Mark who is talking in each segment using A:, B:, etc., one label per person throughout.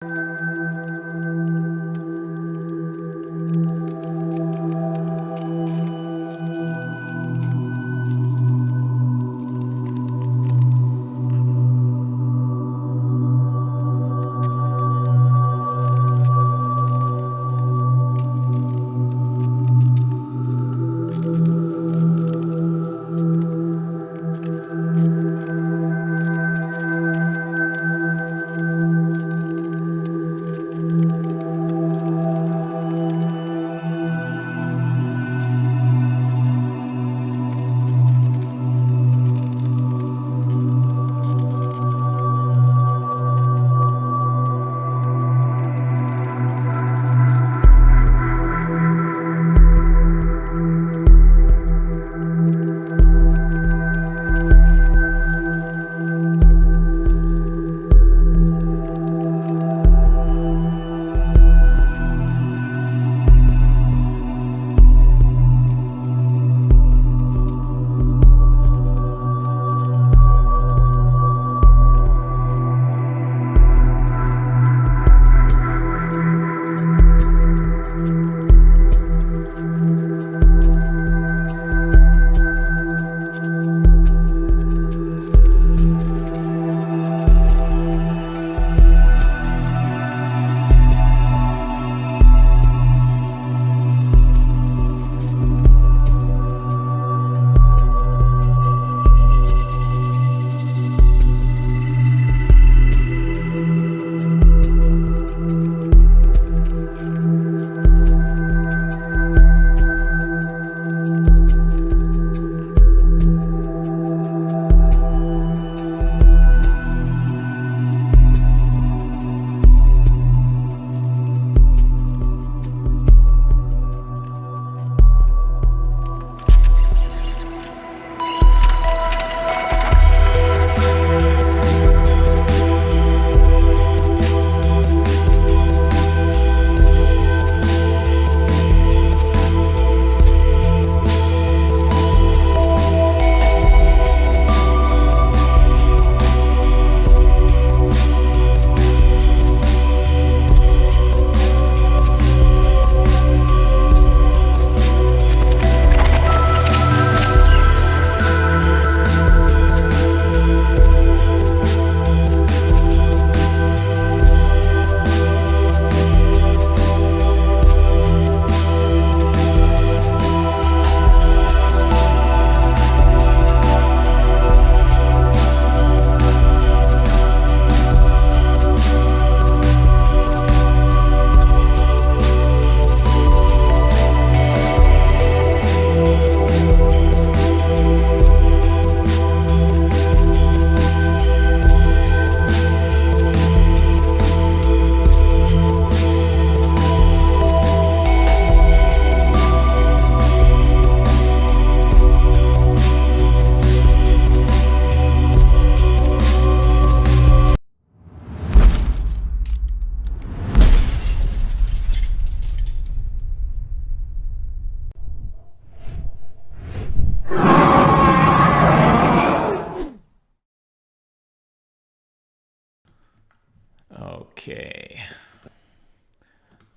A: Okay.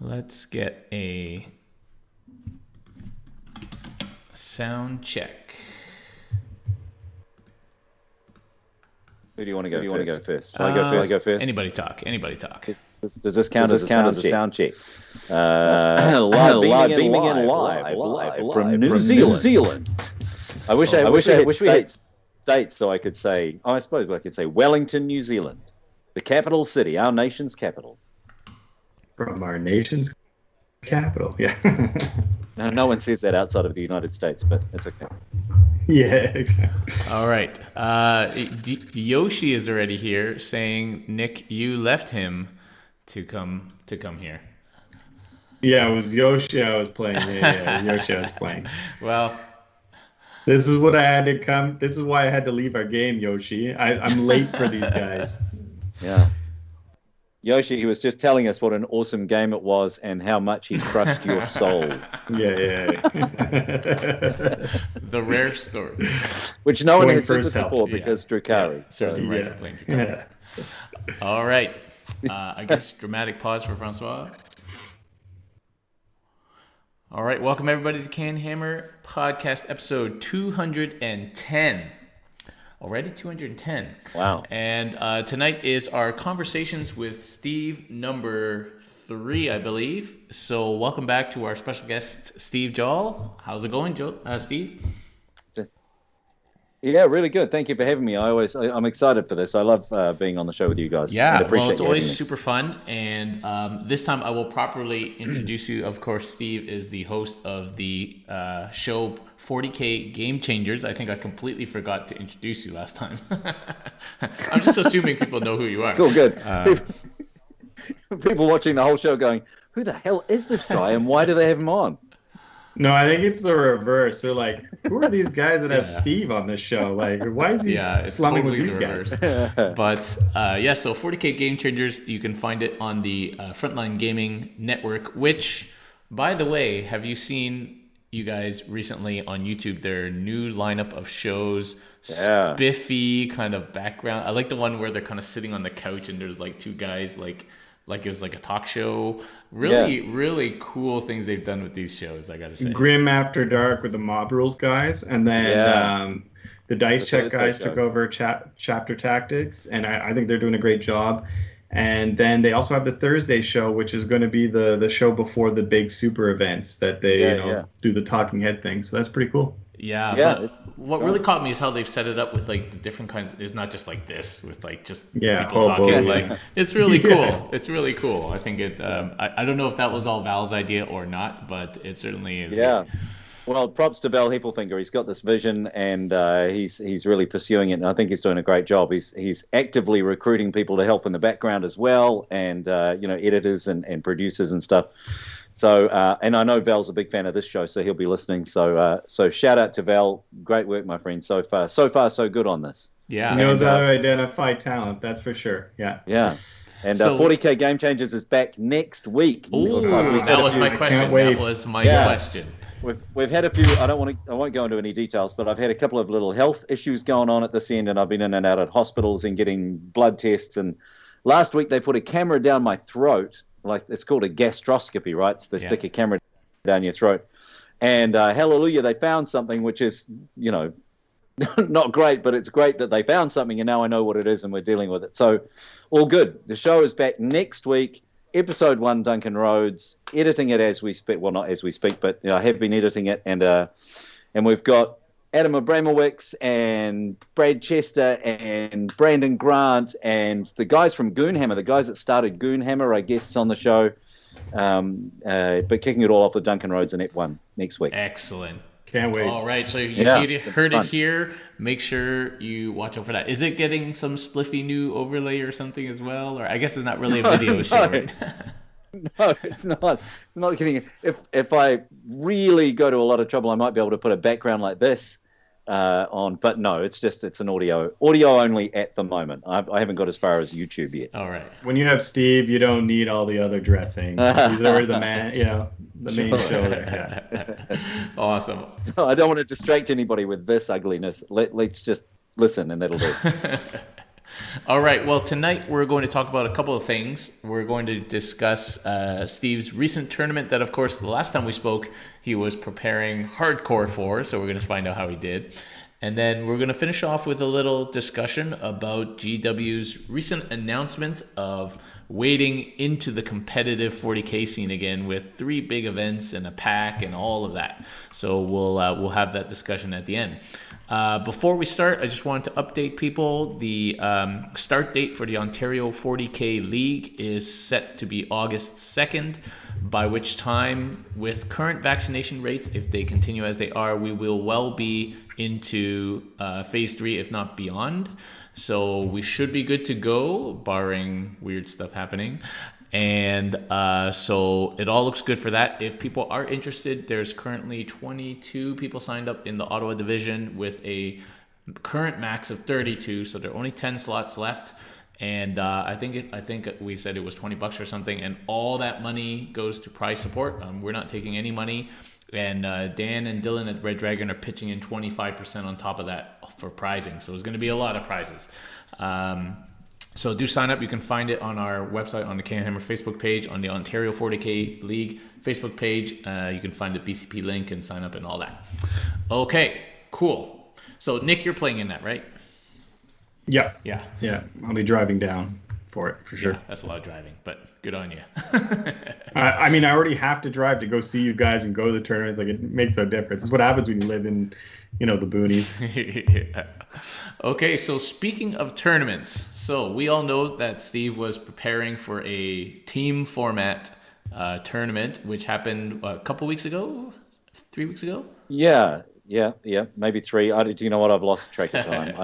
A: Let's get a sound check.
B: Who do you want to go? First? Shall I go first?
A: Anybody talk. Anybody talk.
B: Does this count as a sound check? Live beaming in live from New Zealand. I wish we had states so I could say. I suppose I could say Wellington, New Zealand, the capital city, our nation's capital.
C: From our nation's capital, yeah.
B: No one says that outside of the United States, but it's okay.
C: Yeah, exactly.
A: All right. Yoshi is already here saying, Nick, you left him to come here.
C: Yeah, it was Yoshi I was playing. Yeah, it was Yoshi I was playing.
A: Well,
C: this is what I had to come. This is why I had to leave our game, Yoshi. I'm late for these guys.
B: Yeah. Yoshi, he was just telling us what an awesome game it was and how much he crushed your soul.
C: Yeah.
A: The rare story.
B: Which no one has said before because Drukari.
A: Yeah, serves him right for playing Drukari. Yeah. All right. I guess dramatic pause for Francois. All right, welcome everybody to CanHammer podcast episode 210. Already 210.
B: Wow.
A: And tonight is our conversations with Steve number 3, I believe. So welcome back to our special guest, Steve Jall. How's it going, Steve?
B: Yeah, really good. Thank you for having me. I'm excited for this. I love being on the show with you guys.
A: Yeah, well, it's always super fun. And this time I will properly introduce you. Of course, Steve is the host of the show 40K Game Changers. I think I completely forgot to introduce you last time. I'm just assuming people know who you are.
B: It's all good. People watching the whole show going, who the hell is this guy and why do they have him on?
C: No, I think it's the reverse. They're like, who are these guys that have Steve on this show? Like, why is he slumming
A: totally
C: with these guys?
A: But so 40K Game Changers, you can find it on the Frontline Gaming Network, which, by the way, have you seen you guys recently on YouTube, their new lineup of shows, spiffy kind of background. I like the one where they're kind of sitting on the couch and there's like two guys like it was like a talk show. Really cool things they've done with these shows, I gotta say.
C: Grim After Dark with the Mob Rules guys, and then the Dice Check guys took over Chapter Tactics, and I think they're doing a great job. And then they also have the Thursday show, which is going to be the show before the big super events that they do the talking head thing. So that's pretty cool.
A: But what really caught me is how they've set it up with like the different kinds. It's not just like this with like just people talking. Like it's really cool. It's really cool. I think it. I don't know if that was all Val's idea or not, but it certainly is.
B: Yeah. Well, props to Val Heppelfinger. He's got this vision, and he's really pursuing it. And I think he's doing a great job. He's actively recruiting people to help in the background as well, and editors and producers and stuff. So, and I know Val's a big fan of this show, so he'll be listening. So shout out to Val. Great work, my friend. So far, so good on this.
A: Yeah.
C: He knows how to identify talent. That's for sure. Yeah.
B: Yeah. And 40K Game Changers is back next week.
A: Ooh, that was my question. That was my question.
B: We've had a few. I won't go into any details, but I've had a couple of little health issues going on at this end, and I've been in and out of hospitals and getting blood tests. And last week they put a camera down my throat. Like it's called a gastroscopy, right? So they stick a camera down your throat, and hallelujah, they found something, which is, not great, but it's great that they found something, and now I know what it is, and we're dealing with it. So, all good. The show is back next week. Episode 1, Duncan Rhodes, editing it as we speak. Well, not as we speak, but I have been editing it, and we've got Adam Abramowicz and Brad Chester and Brandon Grant and the guys from CanHammer, the guys that started CanHammer, I guess, on the show. But kicking it all off with Duncan Rhodes and F1 next week.
A: Excellent.
C: Can't wait.
A: All right, so you heard it here. Make sure you watch out for that. Is it getting some spliffy new overlay or something as well? Or I guess it's not really a video show, right?
B: No, it's not. I'm not kidding. If I really go to a lot of trouble, I might be able to put a background like this on. But no, it's an audio only at the moment. I haven't got as far as YouTube yet.
A: All right.
C: When you have Steve, you don't need all the other dressings. He's already the man, the main show there. Yeah.
A: Awesome.
B: So I don't want to distract anybody with this ugliness. Let's just listen, and that'll do.
A: All right. Well, tonight we're going to talk about a couple of things. We're going to discuss Steve's recent tournament that, of course, the last time we spoke, he was preparing hardcore for. So we're going to find out how he did. And then we're going to finish off with a little discussion about GW's recent announcement of wading into the competitive 40K scene again with 3 big events and a pack and all of that. So we'll have that discussion at the end. Before we start, I just wanted to update people. The start date for the Ontario 40K League is set to be August 2nd, by which time, with current vaccination rates, if they continue as they are, we will well be into phase 3, if not beyond. So we should be good to go, barring weird stuff happening. And so it all looks good for that. If people are interested, there's currently 22 people signed up in the Ottawa division with a current max of 32. So there are only 10 slots left. And I think we said it was $20 or something. And all that money goes to prize support. We're not taking any money. And Dan and Dylan at Red Dragon are pitching in 25% on top of that for prizing. So it's going to be a lot of prizes. So do sign up. You can find it on our website, on the CanHammer Facebook page, on the Ontario 40K League Facebook page. You can find the BCP link and sign up and all that. Okay, cool. So Nick, you're playing in that, right?
C: Yeah.
A: Yeah.
C: Yeah. I'll be driving down for it for sure.
A: Yeah, that's a lot of driving, but good on you.
C: I mean, I already have to drive to go see you guys and go to the tournaments. Like, it makes no difference. It's what happens when you live in, the boonies.
A: Yeah. Okay, so speaking of tournaments, so we all know that Steve was preparing for a team format tournament, which happened a couple weeks ago, 3 weeks ago.
B: Yeah, maybe 3. Do you know what? I've lost track of time.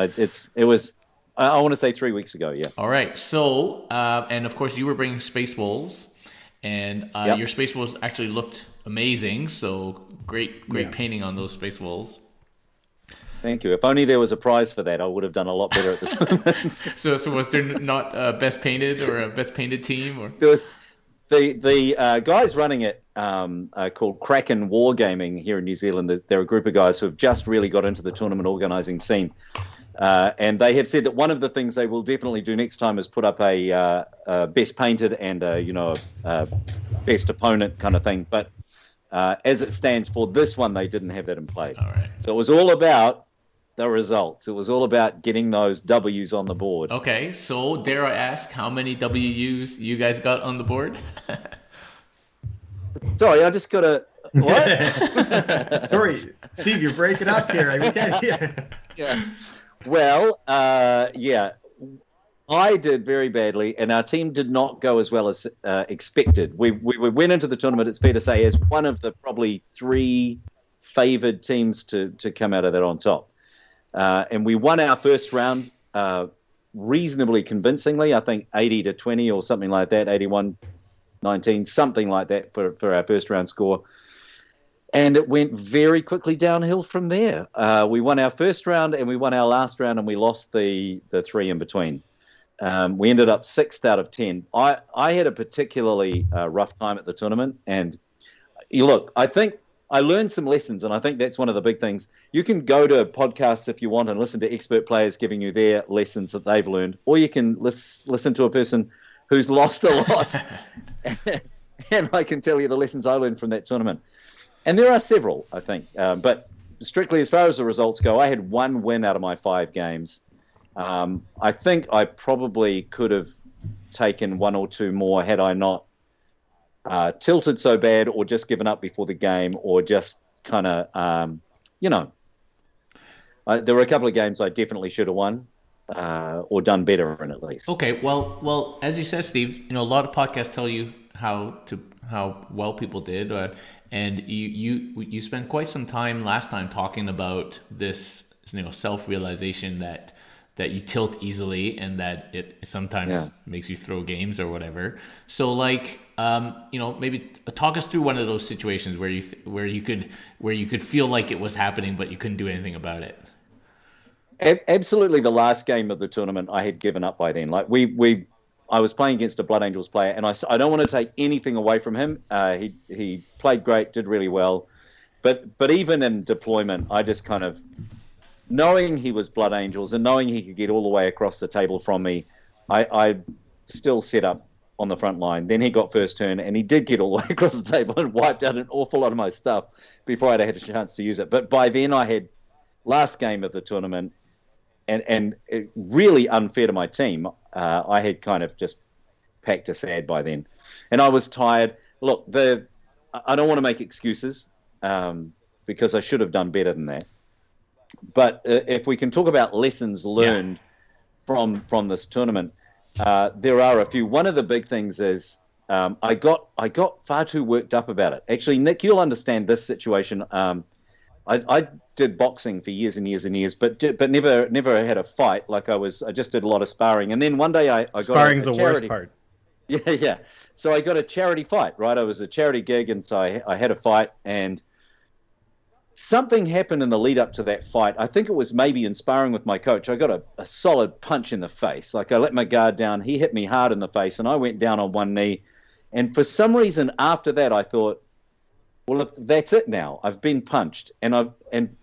B: I want to say 3 weeks ago. Yeah.
A: All right. So, and of course, you were bringing Space Wolves, and your Space Wolves actually looked amazing. So great painting on those Space Wolves.
B: Thank you. If only there was a prize for that, I would have done a lot better at the tournament.
A: So was there not a best painted or a best painted team? Or
B: there was the guys running it called Kraken Wargaming here in New Zealand. They're a group of guys who have just really got into the tournament organizing scene. And they have said that one of the things they will definitely do next time is put up a best painted and a best opponent kind of thing. But as it stands for this one, they didn't have that in play.
A: All right.
B: So it was all about the results. It was all about getting those W's on the board.
A: Okay, so dare I ask how many W's you guys got on the board?
B: Sorry, I just got to... What?
C: Sorry, Steve, you're breaking up here.
B: Yeah. Well, I did very badly, and our team did not go as well as expected. We went into the tournament, it's fair to say, as one of the probably 3 favoured teams to come out of that on top. And we won our first round reasonably convincingly, I think 80-20 or something like that, 81-19, something like that for our first round score. And it went very quickly downhill from there. We won our first round and we won our last round, and we lost the 3 in between. We ended up 6th out of 10. I had a particularly rough time at the tournament. And look, I think I learned some lessons, and I think that's one of the big things. You can go to podcasts if you want and listen to expert players giving you their lessons that they've learned, or you can listen to a person who's lost a lot. And I can tell you the lessons I learned from that tournament. And there are several, I think. But strictly as far as the results go, I had 1 win out of my 5 games. I think I probably could have taken 1 or 2 more had I not tilted so bad, or just given up before the game, or just kind of, there were a couple of games I definitely should have won or done better in, at least.
A: Okay, well, as you said, Steve, a lot of podcasts tell you how well people did, and you spent quite some time last time talking about this, self-realization that you tilt easily and that it sometimes makes you throw games or whatever. So maybe talk us through one of those situations where you could feel like it was happening but you couldn't do anything about it.
B: Absolutely, the last game of the tournament, I had given up by then. I was playing against a Blood Angels player, and I don't want to take anything away from him. He played great, did really well, but even in deployment, I just kind of, knowing he was Blood Angels and knowing he could get all the way across the table from me, I still set up on the front line. Then he got first turn, and he did get all the way across the table and wiped out an awful lot of my stuff before I'd had a chance to use it. But by then, I had last game of the tournament, and it really unfair to my team. I had kind of just packed a sad by then, and I was tired. Look, I don't want to make excuses because I should have done better than that. But if we can talk about lessons learned from this tournament, there are a few. One of the big things is I got far too worked up about it. Actually, Nick, you'll understand this situation. I did boxing for years and years and years, but never had a fight. I just did a lot of sparring, and then one day I got
C: sparring's the worst part.
B: Yeah. So I got a charity fight. Right, I was a charity gig, and so I had a fight, and something happened in the lead up to that fight. I think it was maybe in sparring with my coach. I got a solid punch in the face. I let my guard down. He hit me hard in the face, and I went down on one knee. And for some reason, after that, I thought, well, if that's it now. I've been punched, and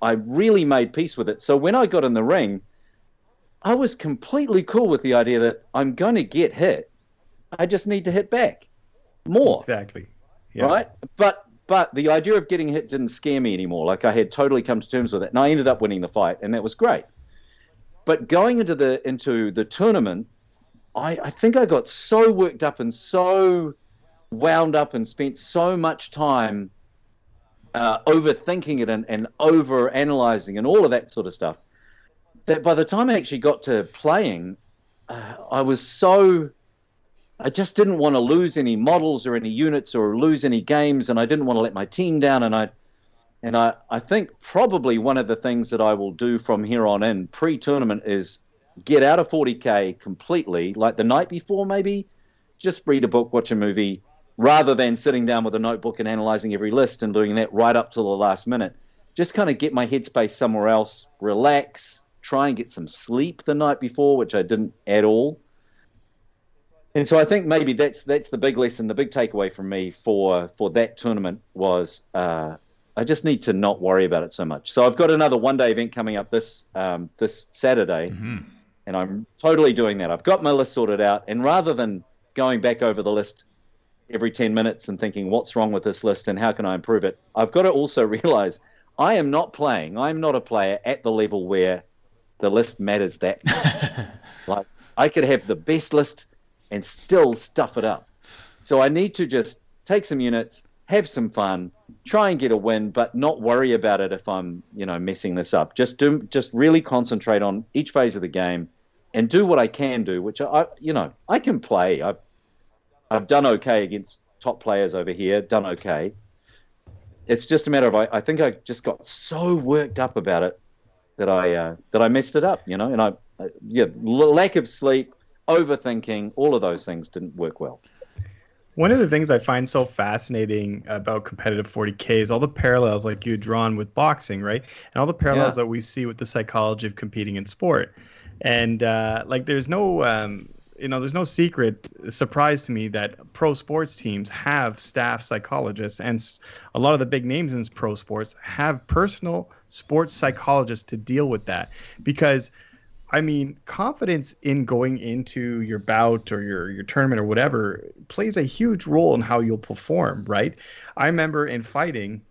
B: I really made peace with it. So when I got in the ring, I was completely cool with the idea that I'm going to get hit. I just need to hit back more.
C: Exactly. Yeah.
B: Right? But the idea of getting hit didn't scare me anymore. Like I had totally come to terms with it, and I ended up winning the fight, and that was great. But going into the tournament, I think I got so worked up and so wound up and spent so much time overthinking it and over analyzing and all of that sort of stuff that by the time I actually got to playing, I just didn't want to lose any models or any units or lose any games, and I didn't want to let my team down. And I think probably one of the things that I will do from here on in pre-tournament is get out of 40K completely, like the night before maybe, just read a book, watch a movie, rather than sitting down with a notebook and analyzing every list and doing that right up till the last minute. Just kind of get my headspace somewhere else, relax, try and get some sleep the night before, which I didn't at all. And so I think maybe that's the big lesson, the big takeaway from me for that tournament was I just need to not worry about it so much. So I've got another one-day event coming up this Saturday, and I'm totally doing that. I've got my list sorted out, and rather than going back over the list every 10 minutes and thinking, what's wrong with this list and how can I improve it? I've got to also realize I'm not a player at the level where the list matters that much. Like I could have the best list and still stuff it up. So I need to just take some units, have some fun, try and get a win, but not worry about it if I'm, messing this up. Just really concentrate on each phase of the game and do what I can do, which I can play. I've done okay against top players over here, done okay. It's just a matter of I think I just got so worked up about it that I messed it up, and lack of sleep, overthinking, all of those things didn't work well.
C: One of the things I find so fascinating about competitive 40K is all the parallels like you had drawn with boxing, right? And all the parallels that we see with the psychology of competing in sport. And there's no there's no secret surprise to me that pro sports teams have staff psychologists, and a lot of the big names in pro sports have personal sports psychologists to deal with that. Because, I mean, confidence in going into your bout or your tournament or whatever plays a huge role in how you'll perform, right? I remember in fighting,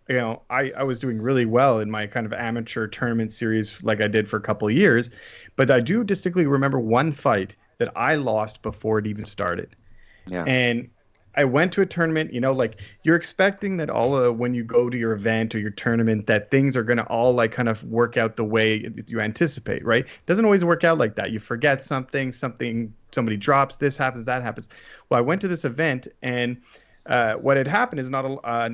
C: I was doing really well in my kind of amateur tournament series like I did for a couple of years, but I do distinctly remember one fight that I lost before it even started.
B: Yeah.
C: And I went to a tournament, you're expecting that when you go to your event or your tournament, that things are going to all like kind of work out the way you anticipate, right? It doesn't always work out like that. You forget something, somebody drops, this happens, that happens. Well, I went to this event, and what had happened is not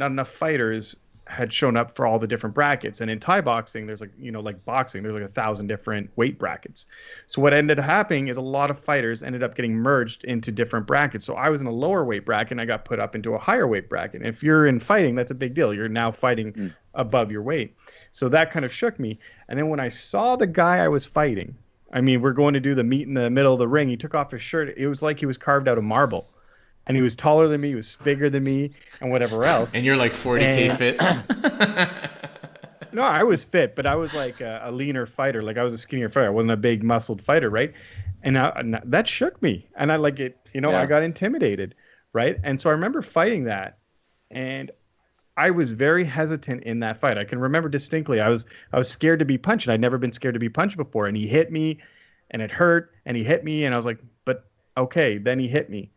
C: enough fighters had shown up for all the different brackets. And in Thai boxing, there's like boxing, there's like 1,000 different weight brackets. So what ended up happening is a lot of fighters ended up getting merged into different brackets. So I was in a lower weight bracket and I got put up into a higher weight bracket. And if you're in fighting, that's a big deal. You're now fighting above your weight. So that kind of shook me. And then when I saw the guy I was fighting, I mean, we're going to do the meet in the middle of the ring. He took off his shirt. It was like he was carved out of marble. And he was taller than me, he was bigger than me, and whatever else.
A: And you're like 40K fit?
C: No, I was fit, but I was like a leaner fighter. Like I was a skinnier fighter. I wasn't a big muscled fighter, right? And that shook me. And I like it, I got intimidated, right? And so I remember fighting that. And I was very hesitant in that fight. I can remember distinctly. I was scared to be punched. I'd never been scared to be punched before. And he hit me, and it hurt, and he hit me, and I was like, but okay, then he hit me.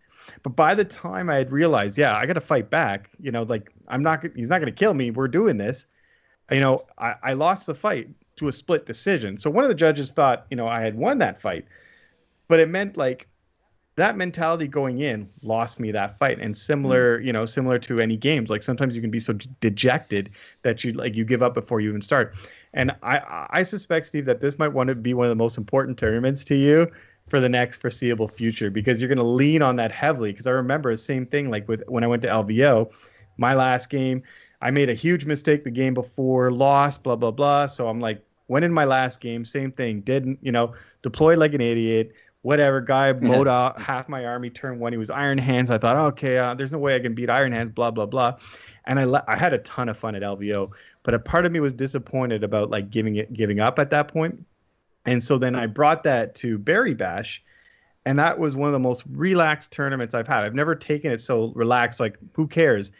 C: But by the time I had realized, I got to fight back, he's not going to kill me. We're doing this. I lost the fight to a split decision. So one of the judges thought, I had won that fight, but it meant like that mentality going in lost me that fight. And similar to any games, like sometimes you can be so dejected that you give up before you even start. And I suspect, Steve, that this might want to be one of the most important tournaments to you for the next foreseeable future, because you're going to lean on that heavily. Because I remember the same thing, like when I went to LVO, my last game, I made a huge mistake the game before, lost, blah, blah, blah. So I'm like, went in my last game, same thing, didn't, deployed like an idiot, whatever. Guy mowed out half my army turn one. He was Iron Hands. I thought, okay, there's no way I can beat Iron Hands, blah, blah, blah. And I had a ton of fun at LVO, but a part of me was disappointed about like giving up at that point. And so then I brought that to Berry Bash, and that was one of the most relaxed tournaments I've had. I've never taken it so relaxed, like who cares?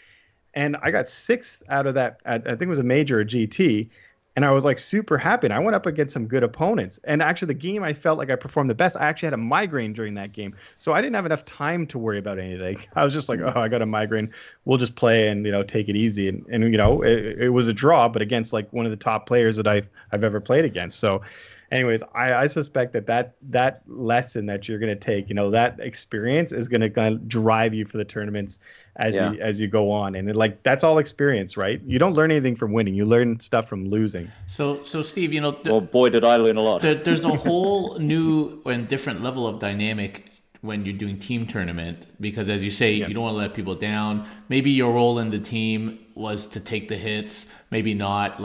C: And I got sixth out of that. I think it was a major, a GT, and I was like super happy. And I went up against some good opponents. And actually, the game I felt like I performed the best. I actually had a migraine during that game, so I didn't have enough time to worry about anything. I was just like, oh, I got a migraine. We'll just play and take it easy. And it was a draw, but against like one of the top players that I've ever played against. So. Anyways, I suspect that lesson that you're going to take, that experience is going to kind of drive you for the tournaments as you go on. And that's all experience, right? You don't learn anything from winning. You learn stuff from losing.
A: So Steve,
B: well, boy, did I learn a lot.
A: There's a whole new and different level of dynamic when you're doing team tournament, because as you say, you don't want to let people down. Maybe your role in the team was to take the hits, maybe not.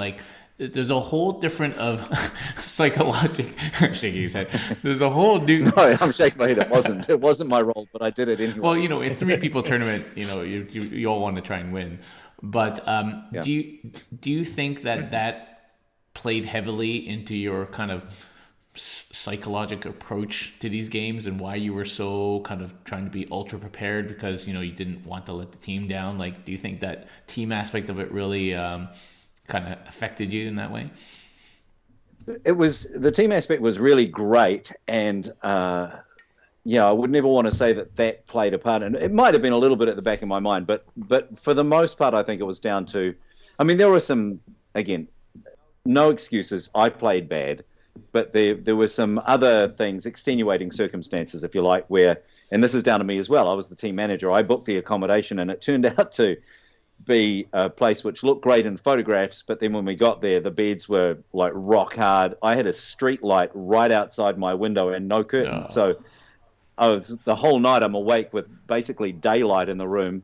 A: There's a whole different of psychological. I'm shaking his head. There's a whole new.
B: No, I'm shaking my head. It wasn't my role, but I did it anyway.
A: Well, a 3-people tournament, you all want to try and win. But do you think that played heavily into your kind of psychological approach to these games, and why you were so kind of trying to be ultra prepared because you didn't want to let the team down? Do you think that team aspect of it really kind of affected you in that way?
B: The team aspect was really great, and I would never want to say that played a part, and it might have been a little bit at the back of my mind, but for the most part, I think it was down to, there were some, again, no excuses. I played bad, but there were some other things, extenuating circumstances, if you like, and this is down to me as well. I was the team manager. I booked the accommodation, and it turned out to be a place which looked great in photographs, but then when we got there, the beds were like rock hard. I had a street light right outside my window and no curtain. So the whole night I'm awake with basically daylight in the room,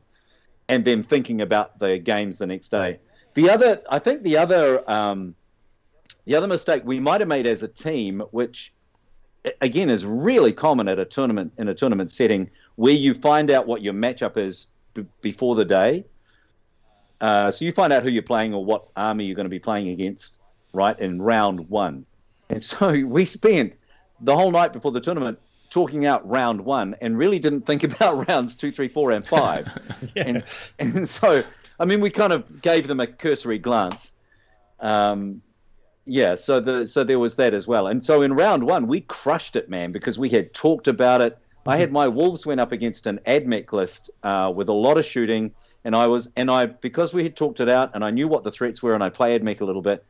B: and then thinking about the games the next day. The other mistake we might have made as a team, which again is really common in a tournament setting, where you find out what your matchup is before the day. So you find out who you're playing or what army you're going to be playing against, right, in round one. And so we spent the whole night before the tournament talking out round one and really didn't think about rounds 2, 3, 4, and 5. And so, we kind of gave them a cursory glance. So there was that as well. And so in round one, we crushed it, man, because we had talked about it. I had my Wolves went up against an AdMech list with a lot of shooting. Because we had talked it out and I knew what the threats were, and I play AdMech a little bit,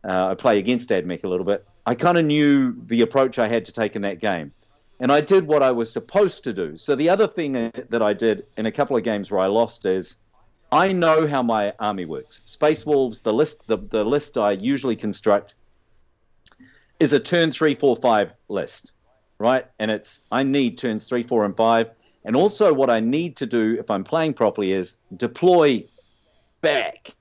B: I play against AdMech a little bit, I kind of knew the approach I had to take in that game. And I did what I was supposed to do. So the other thing that I did in a couple of games where I lost is I know how my army works. Space Wolves, the list I usually construct is a turn 3, 4, 5 list, right? And I need turns 3, 4, and 5. And also what I need to do if I'm playing properly is deploy back,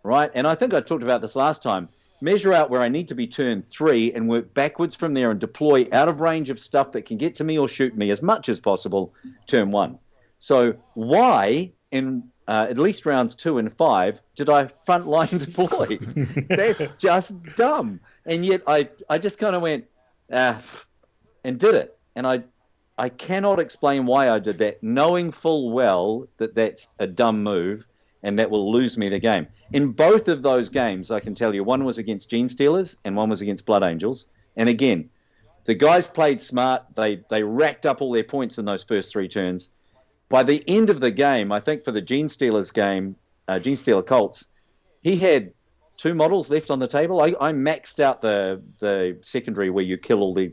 B: right? And I think I talked about this last time. Measure out where I need to be turn 3 and work backwards from there and deploy out of range of stuff that can get to me or shoot me as much as possible turn 1. So why in at least rounds 2 and 5 did I frontline deploy? That's just dumb. And yet I just kind of went, and did it. And I cannot explain why I did that, knowing full well that that's a dumb move and that will lose me the game. In both of those games, I can tell you, one was against Gene Stealers and one was against Blood Angels. And again, the guys played smart. They racked up all their points in those first 3 turns. By the end of the game, I think for the Gene Stealers game, Gene Stealer Colts, he had 2 models left on the table. I maxed out the secondary where you kill all the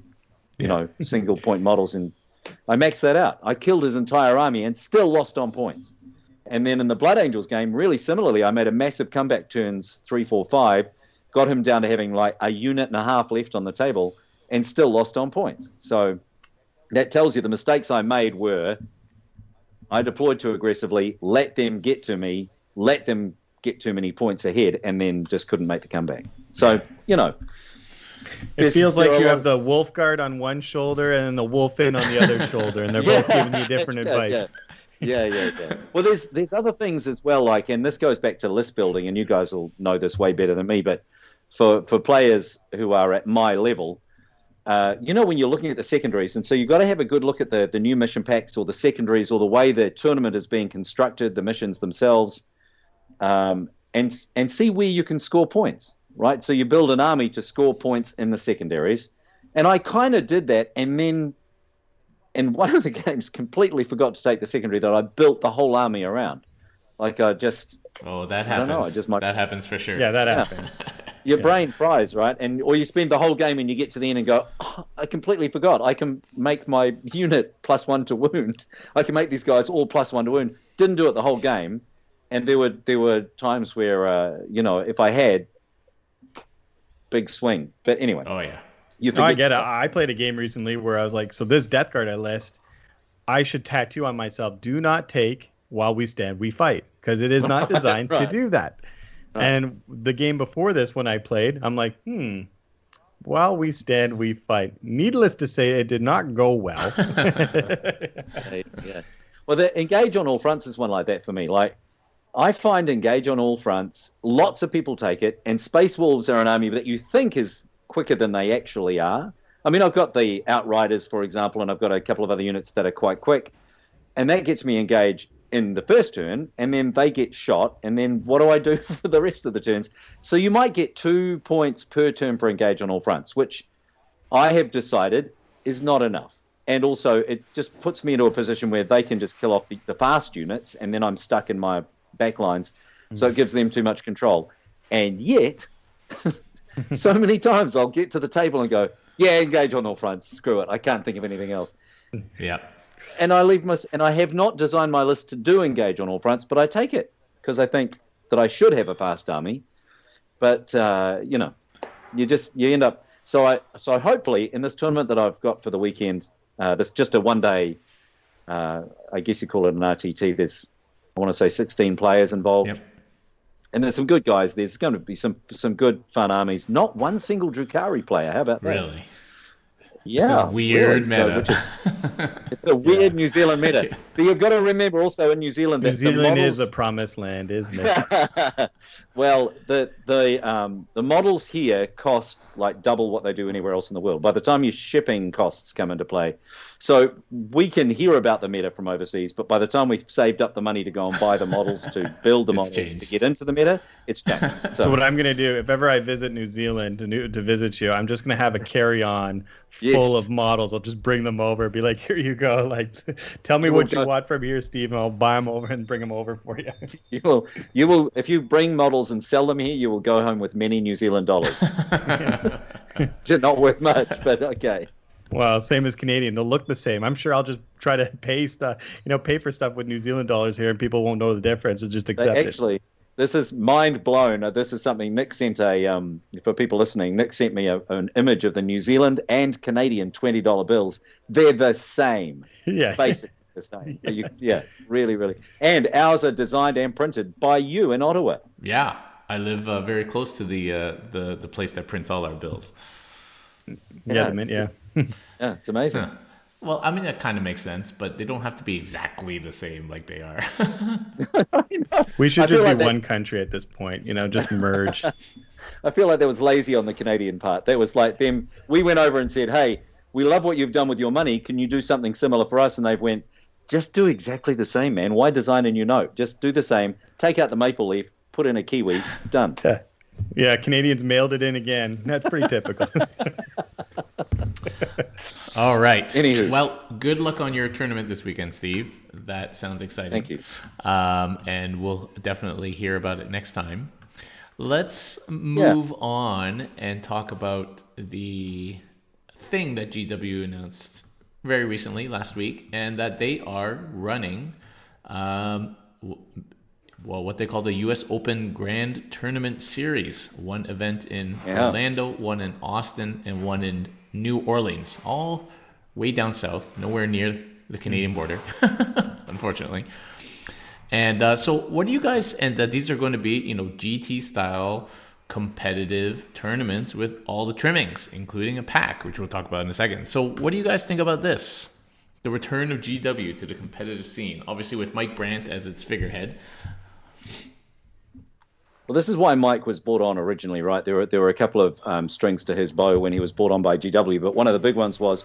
B: single point models, and I maxed that out. I killed his entire army and still lost on points. And then in the Blood Angels game, really similarly, I made a massive comeback turns 3, 4, 5, got him down to having like a unit and a half left on the table, and still lost on points. So that tells you the mistakes I made were I deployed too aggressively, let them get to me, let them get too many points ahead, and then just couldn't make the comeback. So,
C: it feels like you have the wolf guard on one shoulder and then the wolf in on the other shoulder, and they're both giving you different advice.
B: Yeah. Well, there's other things as well, and this goes back to list building, and you guys will know this way better than me, but for players who are at my level, when you're looking at the secondaries, and so you've got to have a good look at the new mission packs or the secondaries or the way the tournament is being constructed, the missions themselves, and see where you can score points, right? So you build an army to score points in the secondaries. And I kind of did that, and then in one of the games completely forgot to take the secondary that I built the whole army around. Like I just...
A: Oh, that happens. That happens for sure.
D: Yeah, that happens.
B: Your brain fries, right? Or you spend the whole game and you get to the end and go, oh, I completely forgot. I can make my unit +1 to wound. I can make these guys all +1 to wound. Didn't do it the whole game. And there were times where, if I had, big swing. But anyway.
A: Oh, yeah.
D: No, I get it. I played a game recently where I was like, so this Death Guard I list, I should tattoo on myself, do not take while we stand, we fight. Because it is not designed to do that. Right. And the game before this, when I played, I'm like, while we stand, we fight. Needless to say, it did not go well.
B: Yeah. Well, the Engage on All Fronts is one like that for me. Like, I find Engage on All Fronts, lots of people take it, and Space Wolves are an army that you think is quicker than they actually are. I mean, I've got the Outriders, for example, and I've got a couple of other units that are quite quick, and that gets me engaged in the first turn, and then they get shot, and then what do I do for the rest of the turns? So you might get 2 points per turn for Engage on All Fronts, which I have decided is not enough. And also, it just puts me into a position where they can just kill off the fast units, and then I'm stuck in my backlines, so it gives them too much control. And yet... so many times I'll get to the table and go, yeah, Engage on All Fronts. Screw it. I can't think of anything else.
A: Yeah.
B: And I have not designed my list to do Engage on All Fronts, but I take it because I think that I should have a fast army. But you end up. So hopefully in this tournament that I've got for the weekend, this just a 1 day. I guess you call it an RTT. There's, I want to say, 16 players involved.
A: Yep.
B: And there's some good guys. There's going to be some good fun armies. Not one single Drukhari player. How about that?
A: Really?
B: Yeah.
A: This is weird meta.
B: It's a weird New Zealand meta. But you've got to remember also in New Zealand...
D: New Zealand is a promised land, isn't it?
B: Well, the models here cost like double what they do anywhere else in the world. By the time your shipping costs come into play. So we can hear about the meta from overseas, but by the time we've saved up the money to go and buy the models, to build the models, to get into the meta, it's changed.
D: So what I'm going to do, if ever I visit New Zealand to visit you, I'm just going to have a carry-on full of models. I'll just bring them over, be like, here you go. Like, tell me what you want from here, Steve, and I'll buy them over and bring them over for you.
B: You will. If you bring models and sell them here, you will go home with many New Zealand dollars. Not worth much, but okay.
D: Well, same as Canadian. They'll look the same. I'm sure I'll just try to pay for stuff with New Zealand dollars here, and people won't know the difference. They'll just accept it.
B: Actually, this is mind blown. This is something Nick sent for people listening. Nick sent me an image of the New Zealand and Canadian $20 bills. They're the same.
D: Yeah.
B: Basically the same. Really, really. And ours are designed and printed by you in Ottawa.
A: Yeah, I live very close to the place that prints all our bills.
D: Yeah,
B: yeah, it's amazing.
A: Huh. Well, I mean, that kind of makes sense, but they don't have to be exactly the same like they are.
D: We should just be one country at this point, just merge.
B: I feel like that was lazy on the Canadian part. That was like them. We went over and said, hey, we love what you've done with your money. Can you do something similar for us? And they've went, just do exactly the same, man. Why design a new note? Just do the same. Take out the maple leaf, put in a kiwi, done.
D: Yeah, Canadians mailed it in again. That's pretty typical.
A: All right.
B: Anywho.
A: Well, good luck on your tournament this weekend, Steve. That sounds exciting.
B: Thank you.
A: And we'll definitely hear about it next time. Let's move on and talk about the thing that GW announced very recently, last week, and that they are running what they call the U.S. Open Grand Tournament Series. One event in Orlando, one in Austin, and one in New Orleans. All way down south, nowhere near the Canadian border, unfortunately. And so what do you guys... And these are going to be, GT-style competitive tournaments with all the trimmings, including a pack, which we'll talk about in a second. So what do you guys think about this? The return of GW to the competitive scene, obviously with Mike Brandt as its figurehead.
B: Well, this is why Mike was brought on originally, right? There were a couple of strings to his bow when he was brought on by GW, but one of the big ones was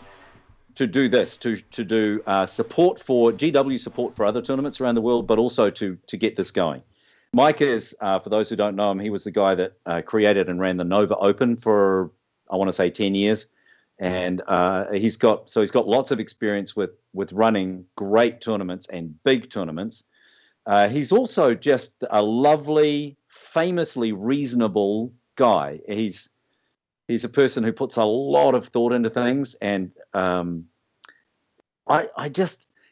B: to do this, to do support for GW support for other tournaments around the world, but also to get this going. Mike is, for those who don't know him, he was the guy that created and ran the Nova Open for, I want to say, 10 years. And he's got lots of experience with running great tournaments and big tournaments. He's also just a lovely, famously reasonable guy. He's a person who puts a lot of thought into things, and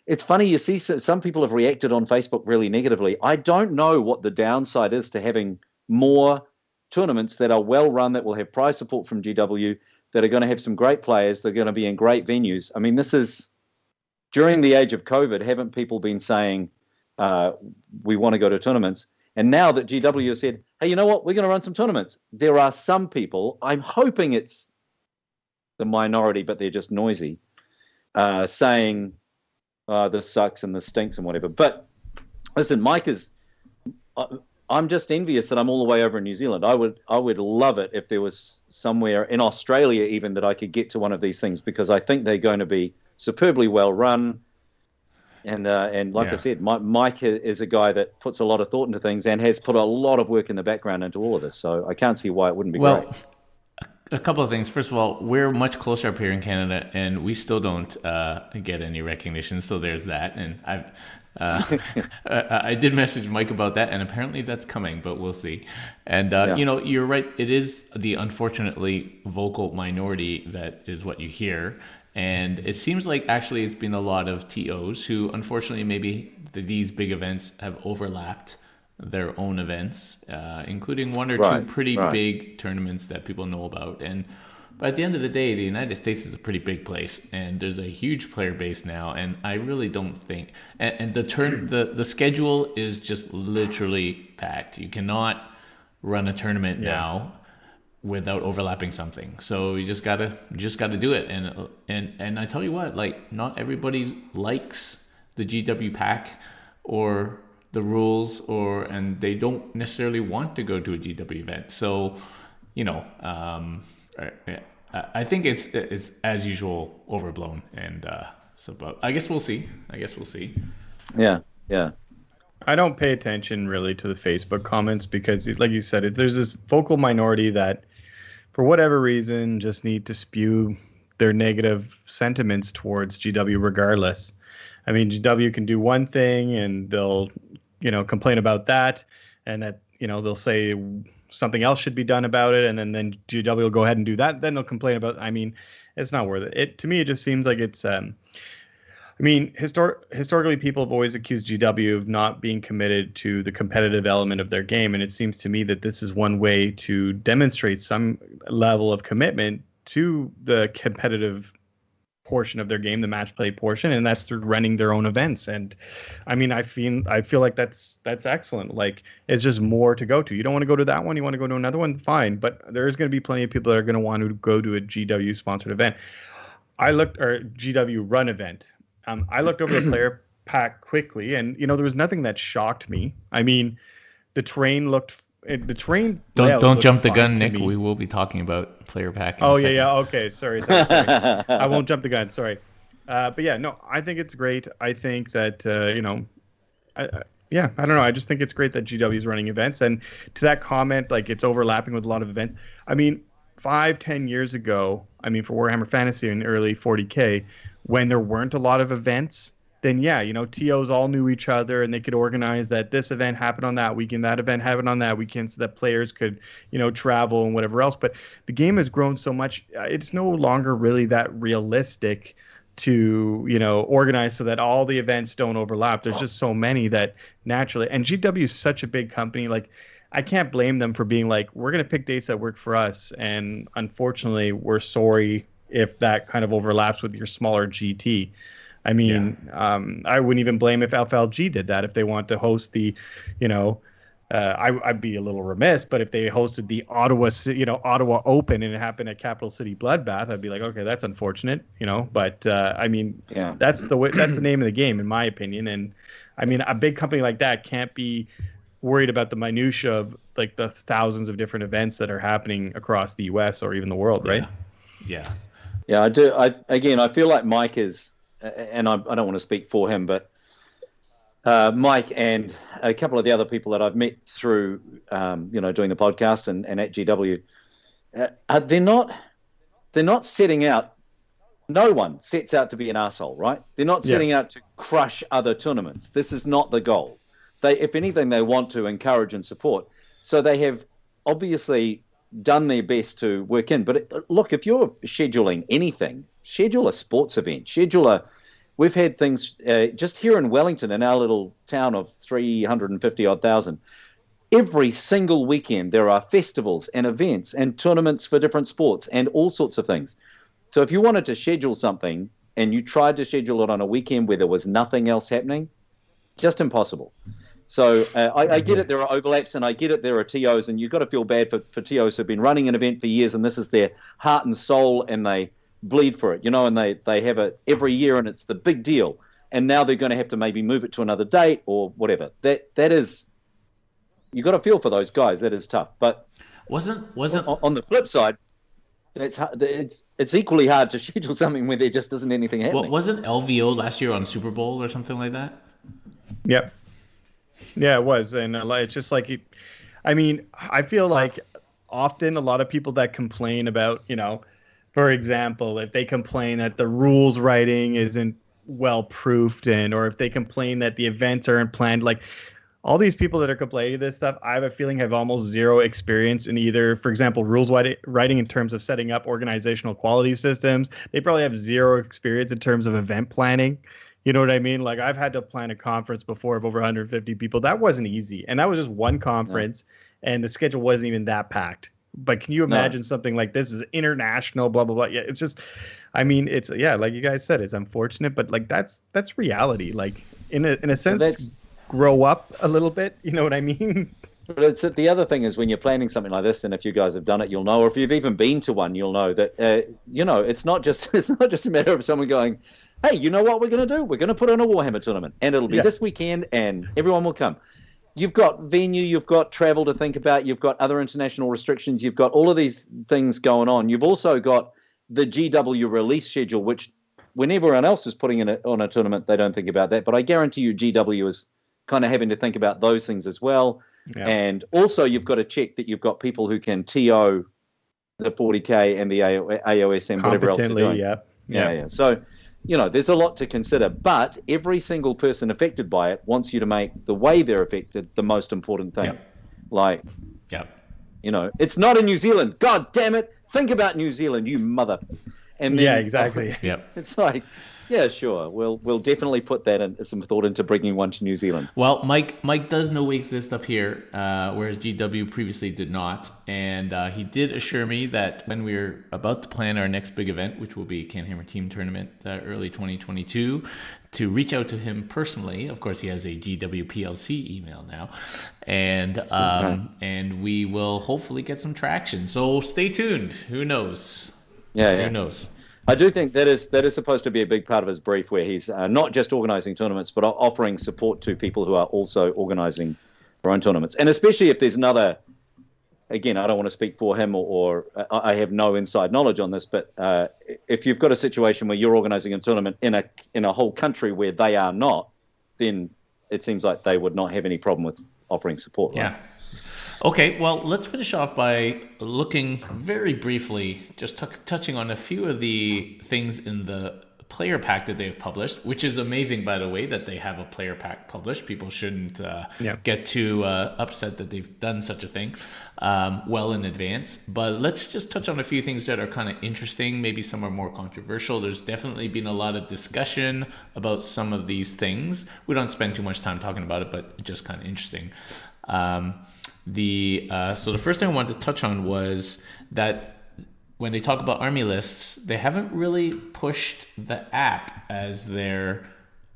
B: it's funny, you see some people have reacted on Facebook really negatively. I don't know what the downside is to having more tournaments that are well run, that will have prize support from GW, that are going to have some great players, they're going to be in great venues. I mean, this is during the age of COVID. Haven't people been saying we want to go to tournaments? And now that GW has said, hey, you know what, we're going to run some tournaments, there are some people, I'm hoping it's the minority, but they're just noisy, saying this sucks and this stinks and whatever. But listen, Mike is, I'm just envious that I'm all the way over in New Zealand. I would love it if there was somewhere in Australia even that I could get to one of these things, because I think they're going to be superbly well run. And like I said, Mike is a guy that puts a lot of thought into things and has put a lot of work in the background into all of this. So I can't see why it wouldn't be great.
A: A couple of things. First of all, we're much closer up here in Canada, and we still don't get any recognition. So there's that. And I did message Mike about that, and apparently that's coming, but we'll see. And you're right. It is the unfortunately vocal minority that is what you hear. And it seems like actually it's been a lot of TOs who, unfortunately, maybe these big events have overlapped their own events, including one or two pretty big tournaments that people know about. But at the end of the day, the United States is a pretty big place, and there's a huge player base now. And I really don't think, and the schedule is just literally packed. You cannot run a tournament now without overlapping something. So you just gotta do it. And I tell you what, like, not everybody likes the GW pack or the rules, and they don't necessarily want to go to a GW event. So, I think it's as usual overblown, and but I guess we'll see.
B: Yeah.
D: I don't pay attention really to the Facebook comments because, like you said, there's this vocal minority that, for whatever reason, just need to spew their negative sentiments towards GW regardless. I mean, GW can do one thing and they'll, complain about that, and that, they'll say something else should be done about it, and then GW will go ahead and do that. Then they'll complain about. I mean, it's not worth it. To me, it just seems like it's. Historically, people have always accused GW of not being committed to the competitive element of their game, and it seems to me that this is one way to demonstrate some level of commitment to the competitive portion of their game, the match play portion, and that's through running their own events. And I mean, I feel like that's excellent. Like, it's just more to go to. You don't want to go to that one, you want to go to another one, fine. But there's going to be plenty of people that are going to want to go to a GW sponsored event. GW run event. I looked over the player pack quickly, and there was nothing that shocked me. I mean, the terrain looked. Don't
A: jump the gun, Nick. We will be talking about player pack.
D: Okay. Sorry. I won't jump the gun. Sorry. But yeah, no, I think it's great. I think that I don't know. I just think it's great that GW is running events. And to that comment, like, it's overlapping with a lot of events. I mean, 5-10 years ago, for Warhammer Fantasy in early 40K, when there weren't a lot of events, then TOs all knew each other, and they could organize that this event happened on that weekend, that event happened on that weekend, so that players could, travel and whatever else. But the game has grown so much, it's no longer really that realistic to, organize so that all the events don't overlap. There's just so many that naturally, and GW is such a big company, like, I can't blame them for being like, we're going to pick dates that work for us. And unfortunately, we're sorry if that kind of overlaps with your smaller GT. I mean, I wouldn't even blame if FLG did that, if they want to host the, I'd be a little remiss, but if they hosted the Ottawa Open and it happened at Capital City Bloodbath, I'd be like, okay, that's unfortunate, but that's the name of the game, in my opinion. And I mean, a big company like that can't be worried about the minutia of like the thousands of different events that are happening across the US or even the world, right?
B: Yeah, I do. I feel like Mike is, and I don't want to speak for him, but Mike and a couple of the other people that I've met through, doing the podcast and at GW, they're not setting out. No one sets out to be an asshole, right? They're not setting out to crush other tournaments. This is not the goal. If anything, they want to encourage and support. So they have obviously done their best to work in. But look, if you're scheduling anything, schedule a sports event. We've had things just here in Wellington, in our little town of 350 odd thousand. Every single weekend there are festivals and events and tournaments for different sports and all sorts of things. So if you wanted to schedule something and you tried to schedule it on a weekend where there was nothing else happening, just impossible. So I get it, there are overlaps, and I get it, there are TOs, and you've got to feel bad for TOs who've been running an event for years, and this is their heart and soul, and they bleed for it, and they have it every year, and it's the big deal. And now they're going to have to maybe move it to another date or whatever. That is, you got to feel for those guys. That is tough. But
A: wasn't
B: on the flip side, it's equally hard to schedule something where there just isn't anything happening.
A: Well, wasn't LVO last year on Super Bowl or something like that?
D: Yep. Yeah, it was. And it's just like, I feel like often a lot of people that complain about, for example, if they complain that the rules writing isn't well proofed, or if they complain that the events aren't planned, like all these people that are complaining this stuff, I have a feeling have almost zero experience in either, for example, rules writing in terms of setting up organizational quality systems. They probably have zero experience in terms of event planning. You know what I mean? Like I've had to plan a conference before of over 150 people. That wasn't easy. And that was just one conference and the schedule wasn't even that packed. But can you imagine something like this is international, blah, blah, blah. Yeah, it's just, it's, like you guys said, it's unfortunate, but like that's reality. Like in a sense, grow up a little bit. You know what I mean?
B: But the other thing is when you're planning something like this, and if you guys have done it, you'll know, or if you've even been to one, you'll know that, it's not just a matter of someone going, hey, you know what we're going to do? We're going to put on a Warhammer tournament, and it'll be this weekend, and everyone will come. You've got venue, you've got travel to think about, you've got other international restrictions, you've got all of these things going on. You've also got the GW release schedule, which when everyone else is putting on a tournament, they don't think about that. But I guarantee you GW is kind of having to think about those things as well. Yeah. And also you've got to check that you've got people who can TO the 40K and the AOS and whatever else they're doing. Yeah. So, there's a lot to consider, but every single person affected by it wants you to make the way they're affected the most important thing. It's not in New Zealand. God damn it. Think about New Zealand, you mother. And then,
D: exactly.
B: It's like, yeah, sure. We'll definitely put some thought into bringing one to New Zealand.
A: Well, Mike does know we exist up here, whereas GW previously did not. And he did assure me that when we're about to plan our next big event, which will be CanHammer Team Tournament early 2022, to reach out to him personally. Of course, he has a GW PLC email now. And we will hopefully get some traction. So stay tuned. Who knows? Who knows?
B: I do think that is supposed to be a big part of his brief, where he's not just organizing tournaments, but offering support to people who are also organizing their own tournaments. And especially if there's another, again, I don't want to speak for him or I have no inside knowledge on this, but if you've got a situation where you're organizing a tournament in a whole country where they are not, then it seems like they would not have any problem with offering support. Right?
A: Yeah. Okay, well, let's finish off by looking very briefly, just touching on a few of the things in the player pack that they've published, which is amazing, by the way, that they have a player pack published. People shouldn't get too upset that they've done such a thing well in advance. But let's just touch on a few things that are kind of interesting. Maybe some are more controversial. There's definitely been a lot of discussion about some of these things. We don't spend too much time talking about it, but just kind of interesting. So the first thing I wanted to touch on was that when they talk about army lists, they haven't really pushed the app as their,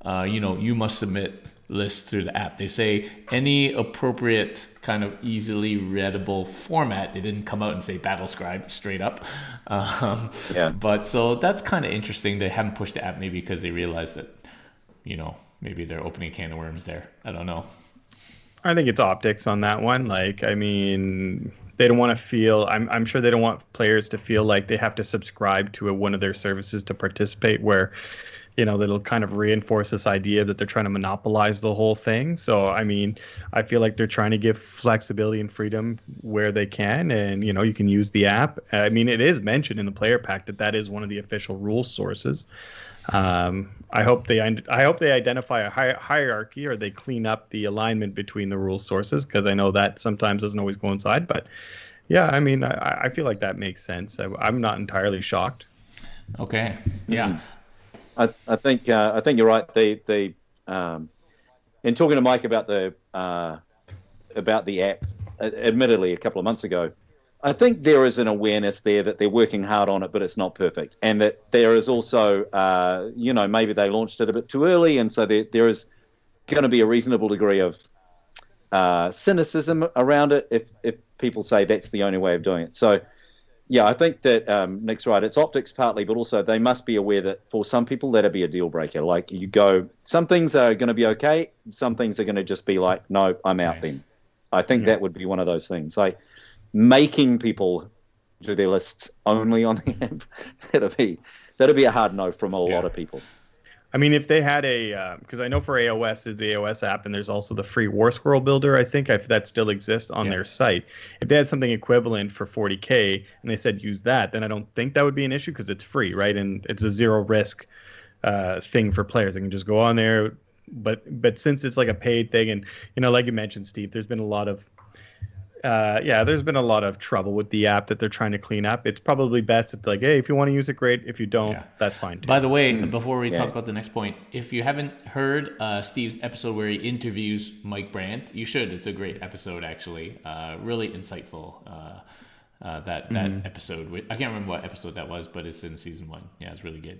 A: you must submit lists through the app. They say any appropriate kind of easily readable format. They didn't come out and say Battlescribe straight up. But so that's kind of interesting. They haven't pushed the app maybe because they realized that, maybe they're opening a can of worms there. I don't know.
D: I think it's optics on that one. Like, I mean, they don't want to feel. I'm sure they don't want players to feel like they have to subscribe to one of their services to participate. Where, that'll kind of reinforce this idea that they're trying to monopolize the whole thing. So, I mean, I feel like they're trying to give flexibility and freedom where they can, and you can use the app. I mean, it is mentioned in the player pack that is one of the official rule sources. I hope they identify a hierarchy, or they clean up the alignment between the rule sources, because I know that sometimes doesn't always coincide. But yeah, I mean, I feel like that makes sense. I'm not entirely shocked.
A: Okay. Yeah.
B: I think you're right. In talking to Mike about the app, admittedly a couple of months ago, I think there is an awareness there that they're working hard on it, but it's not perfect, and that there is also, maybe they launched it a bit too early, and so there is going to be a reasonable degree of cynicism around it if people say that's the only way of doing it. So, yeah, I think that Nick's right. It's optics partly, but also they must be aware that for some people that'll be a deal breaker. Like, some things are going to be okay, some things are going to just be like, no, I'm out. Then I think that would be one of those things. Like, making people do their lists only on the app, that'll be a hard no from a lot of people.
D: I mean, if they had because I know for AOS is the AOS app, and there's also the free War Squirrel Builder, I think, if that still exists on their site. If they had something equivalent for 40K and they said use that, then I don't think that would be an issue, because it's free, right? And it's a zero risk thing for players. They can just go on there. But since it's like a paid thing, and like you mentioned, Steve, there's been a lot of trouble with the app that they're trying to clean up. It's probably best if, like, hey, if you want to use it, great. If you don't, that's fine too.
A: By the way, before we talk about the next point, if you haven't heard Steve's episode where he interviews Mike Brandt, you should. It's a great episode, actually. Really insightful. That episode. I can't remember what episode that was, but it's in season 1. Yeah, it's really good.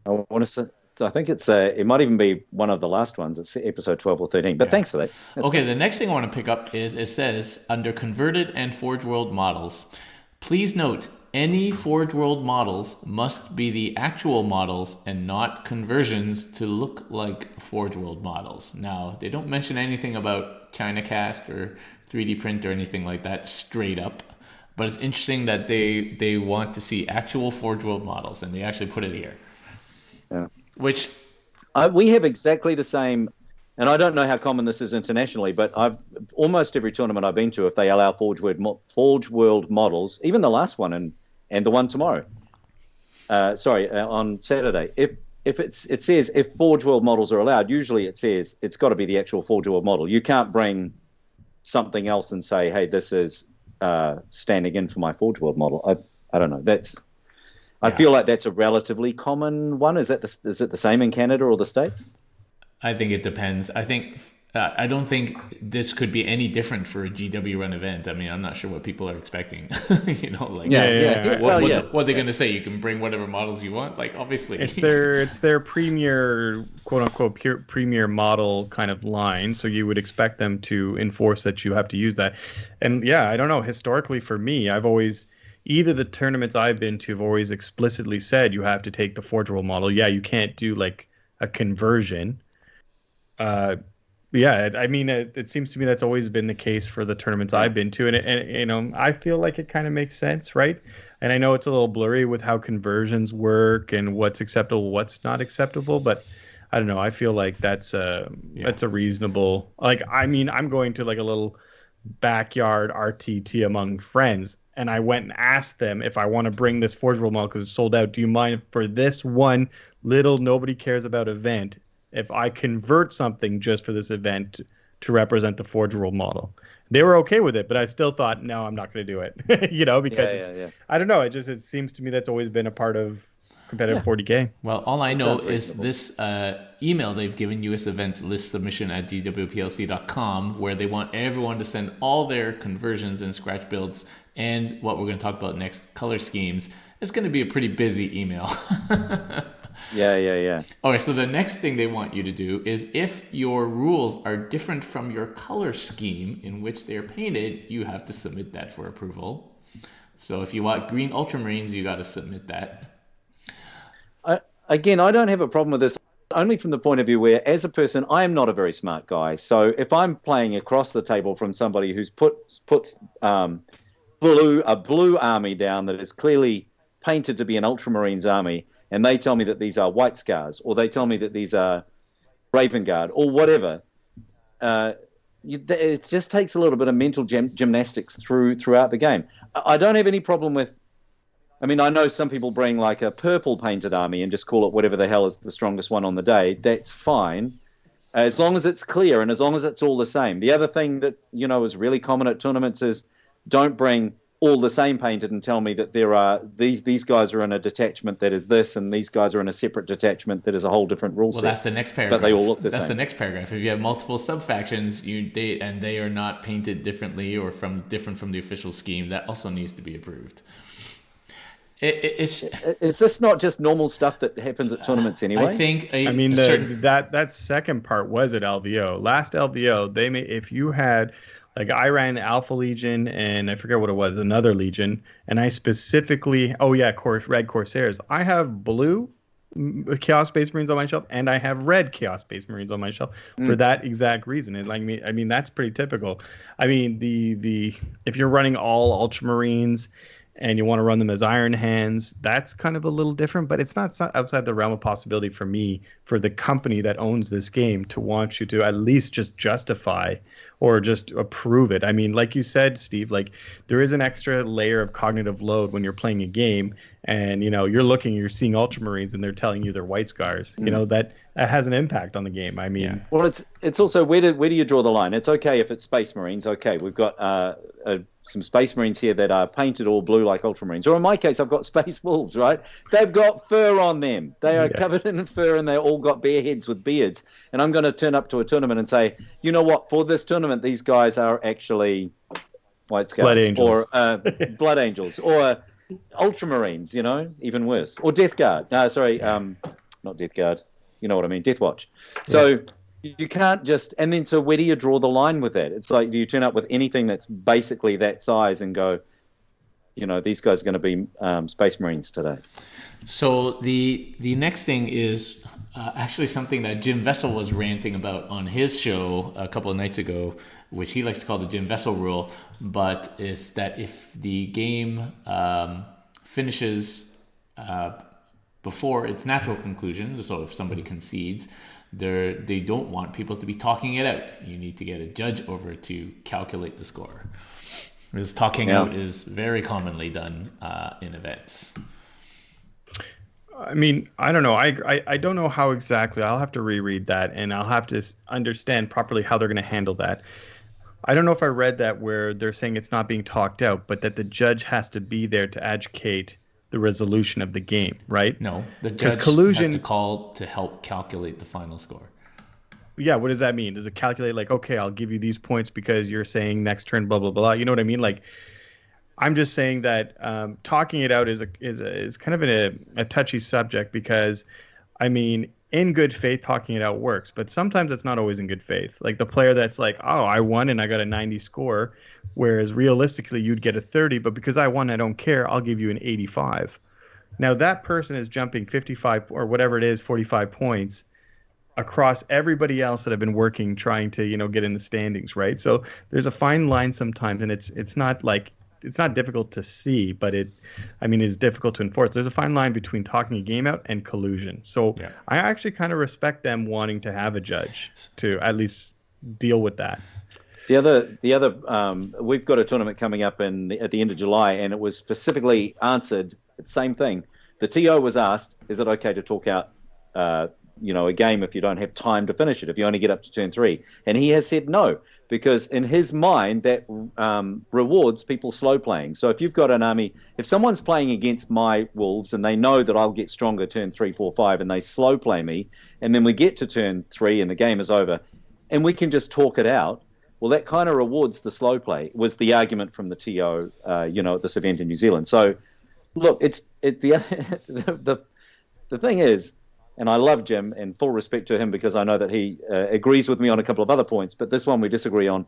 B: I want to say, I think it might even be one of the last ones. It's episode 12 or 13. But thanks for that. That's
A: okay, the next thing I want to pick up is it says, under converted and Forge World models, please note any Forge World models must be the actual models and not conversions to look like Forge World models. Now, they don't mention anything about China Cast or 3D print or anything like that straight up. But it's interesting that they want to see actual Forge World models, and they actually put it here.
B: Yeah.
A: Which
B: we have exactly the same, and I don't know how common this is internationally, but almost every tournament I've been to, if they allow Forge World models, even the last one and the one tomorrow, on Saturday, if it says if Forge World models are allowed, usually it says it's got to be the actual Forge World model. You can't bring something else and say, hey, this is standing in for my Forge World model. I don't know. I feel like that's a relatively common one. Is it the same in Canada or the States?
A: I think it depends. I don't think this could be any different for a GW Run event. I mean, I'm not sure what people are expecting. What they're going to say? You can bring whatever models you want. Like, obviously,
D: it's their premier, quote unquote, premier model kind of line. So you would expect them to enforce that you have to use that. And yeah, I don't know. Historically, for me, either the tournaments I've been to have always explicitly said you have to take the Forge World model. Yeah, you can't do like a conversion. I mean, it seems to me that's always been the case for the tournaments I've been to, and I feel like it kind of makes sense, right? And I know it's a little blurry with how conversions work and what's acceptable, what's not acceptable, but I don't know. I feel like that's a reasonable. Like, I mean, I'm going to like a little backyard RTT among friends, and I went and asked them if I want to bring this Forge World model because it's sold out. Do you mind for this one little nobody cares about event if I convert something just for this event to represent the Forge World model? They were okay with it, but I still thought, no, I'm not going to do it. Because I don't know. It seems to me that's always been a part of competitive 40K.
A: Well, all I know is this email they've given US Events list submission at gwplc.com, where they want everyone to send all their conversions and scratch builds and what we're going to talk about next, color schemes. It's going to be a pretty busy email.
B: Yeah.
A: Okay, so the next thing they want you to do is, if your rules are different from your color scheme in which they're painted, you have to submit that for approval. So if you want green ultramarines, you got to submit that.
B: Again, I don't have a problem with this. only from the point of view where, as a person, I am not a very smart guy. So if I'm playing across the table from somebody who's puts a blue army down that is clearly painted to be an Ultramarines army, and they tell me that these are White Scars, or they tell me that these are Raven Guard, or whatever, it just takes a little bit of mental gymnastics throughout the game. I don't have any problem with. I mean, I know some people bring like a purple painted army and just call it whatever the hell is the strongest one on the day. That's fine, as long as it's clear and as long as it's all the same. The other thing that is really common at tournaments is don't bring all the same painted and tell me that there are these guys are in a detachment that is this and these guys are in a separate detachment that is a whole different rule set.
A: Well, that's the next paragraph.
B: But they all look the
A: same. That's the next paragraph. If you have multiple sub-factions, they are not painted differently or different from the official scheme, that also needs to be approved. Is
B: this not just normal stuff that happens at tournaments anyway?
A: I think.
D: That second part was at LVO. Last LVO, if you had, like, I ran the Alpha Legion and I forget what it was, another Legion, and I specifically, Red Corsairs. I have blue Chaos Space Marines on my shelf and I have red Chaos Space Marines on my shelf for that exact reason. And I mean that's pretty typical. I mean the if you're running all Ultramarines and you want to run them as Iron Hands, that's kind of a little different, but it's not outside the realm of possibility for me, for the company that owns this game, to want you to at least just justify or just approve it. I mean, like you said, Steve, like there is an extra layer of cognitive load when you're playing a game and, you're seeing Ultramarines and they're telling you they're White Scars. That has an impact on the game. I mean,
B: well, it's also where do you draw the line? It's okay if it's Space Marines. Okay, we've got some Space Marines here that are painted all blue like Ultramarines. Or in my case, I've got Space Wolves, right? They've got fur on them. They are covered in fur and they all got bare heads with beards. And I'm going to turn up to a tournament and say, you know what? For this tournament, these guys are actually White Scouts.
D: Blood Angels.
B: Or Blood Angels. Or Ultramarines, even worse. Or Death Guard. No, sorry, not Death Guard. You know what I mean? Death Watch. So you can't just, and then so where do you draw the line with that? It's like, do you turn up with anything that's basically that size and go, these guys are going to be Space Marines today?
A: So the next thing is actually something that Jim Vessel was ranting about on his show a couple of nights ago, which he likes to call the Jim Vessel rule, but is that if the game finishes before its natural conclusion, so if somebody concedes, they don't want people to be talking it out. You need to get a judge over to calculate the score. Because talking out is very commonly done in events.
D: I mean, I don't know. I don't know how exactly. I'll have to reread that, and I'll have to understand properly how they're going to handle that. I don't know if I read that where they're saying it's not being talked out, but that the judge has to be there to educate the resolution of the game, right?
A: No, the judge has to call to help calculate the final score.
D: Yeah, what does that mean? Does it calculate like, okay, I'll give you these points because you're saying next turn, blah blah blah? You know what I mean? Like, I'm just saying that talking it out is kind of a touchy subject because, I mean, in good faith, talking it out works, but sometimes it's not always in good faith. Like the player that's like, oh, I won and I got a 90 score, whereas realistically you'd get a 30, but because I won, I don't care. I'll give you an 85. Now that person is jumping 55 or whatever it is, 45 points across everybody else that have been working, trying to, get in the standings, right? So there's a fine line sometimes, and it's not difficult to see, but is difficult to enforce. There's a fine line between talking a game out and collusion. So I actually kind of respect them wanting to have a judge to at least deal with that.
B: The other, we've got a tournament coming up at the end of July, and it was specifically answered, same thing. The TO was asked, is it okay to talk out, a game if you don't have time to finish it, if you only get up to turn 3? And he has said no, because in his mind that rewards people slow playing. So if you've got an army, if someone's playing against my wolves and they know that I'll get stronger turn 3, 4, 5, and they slow play me, and then we get to turn 3 and the game is over, and we can just talk it out, well, that kind of rewards the slow play, was the argument from the TO, at this event in New Zealand. So, look, the thing is, and I love Jim and full respect to him because I know that he agrees with me on a couple of other points, but this one we disagree on.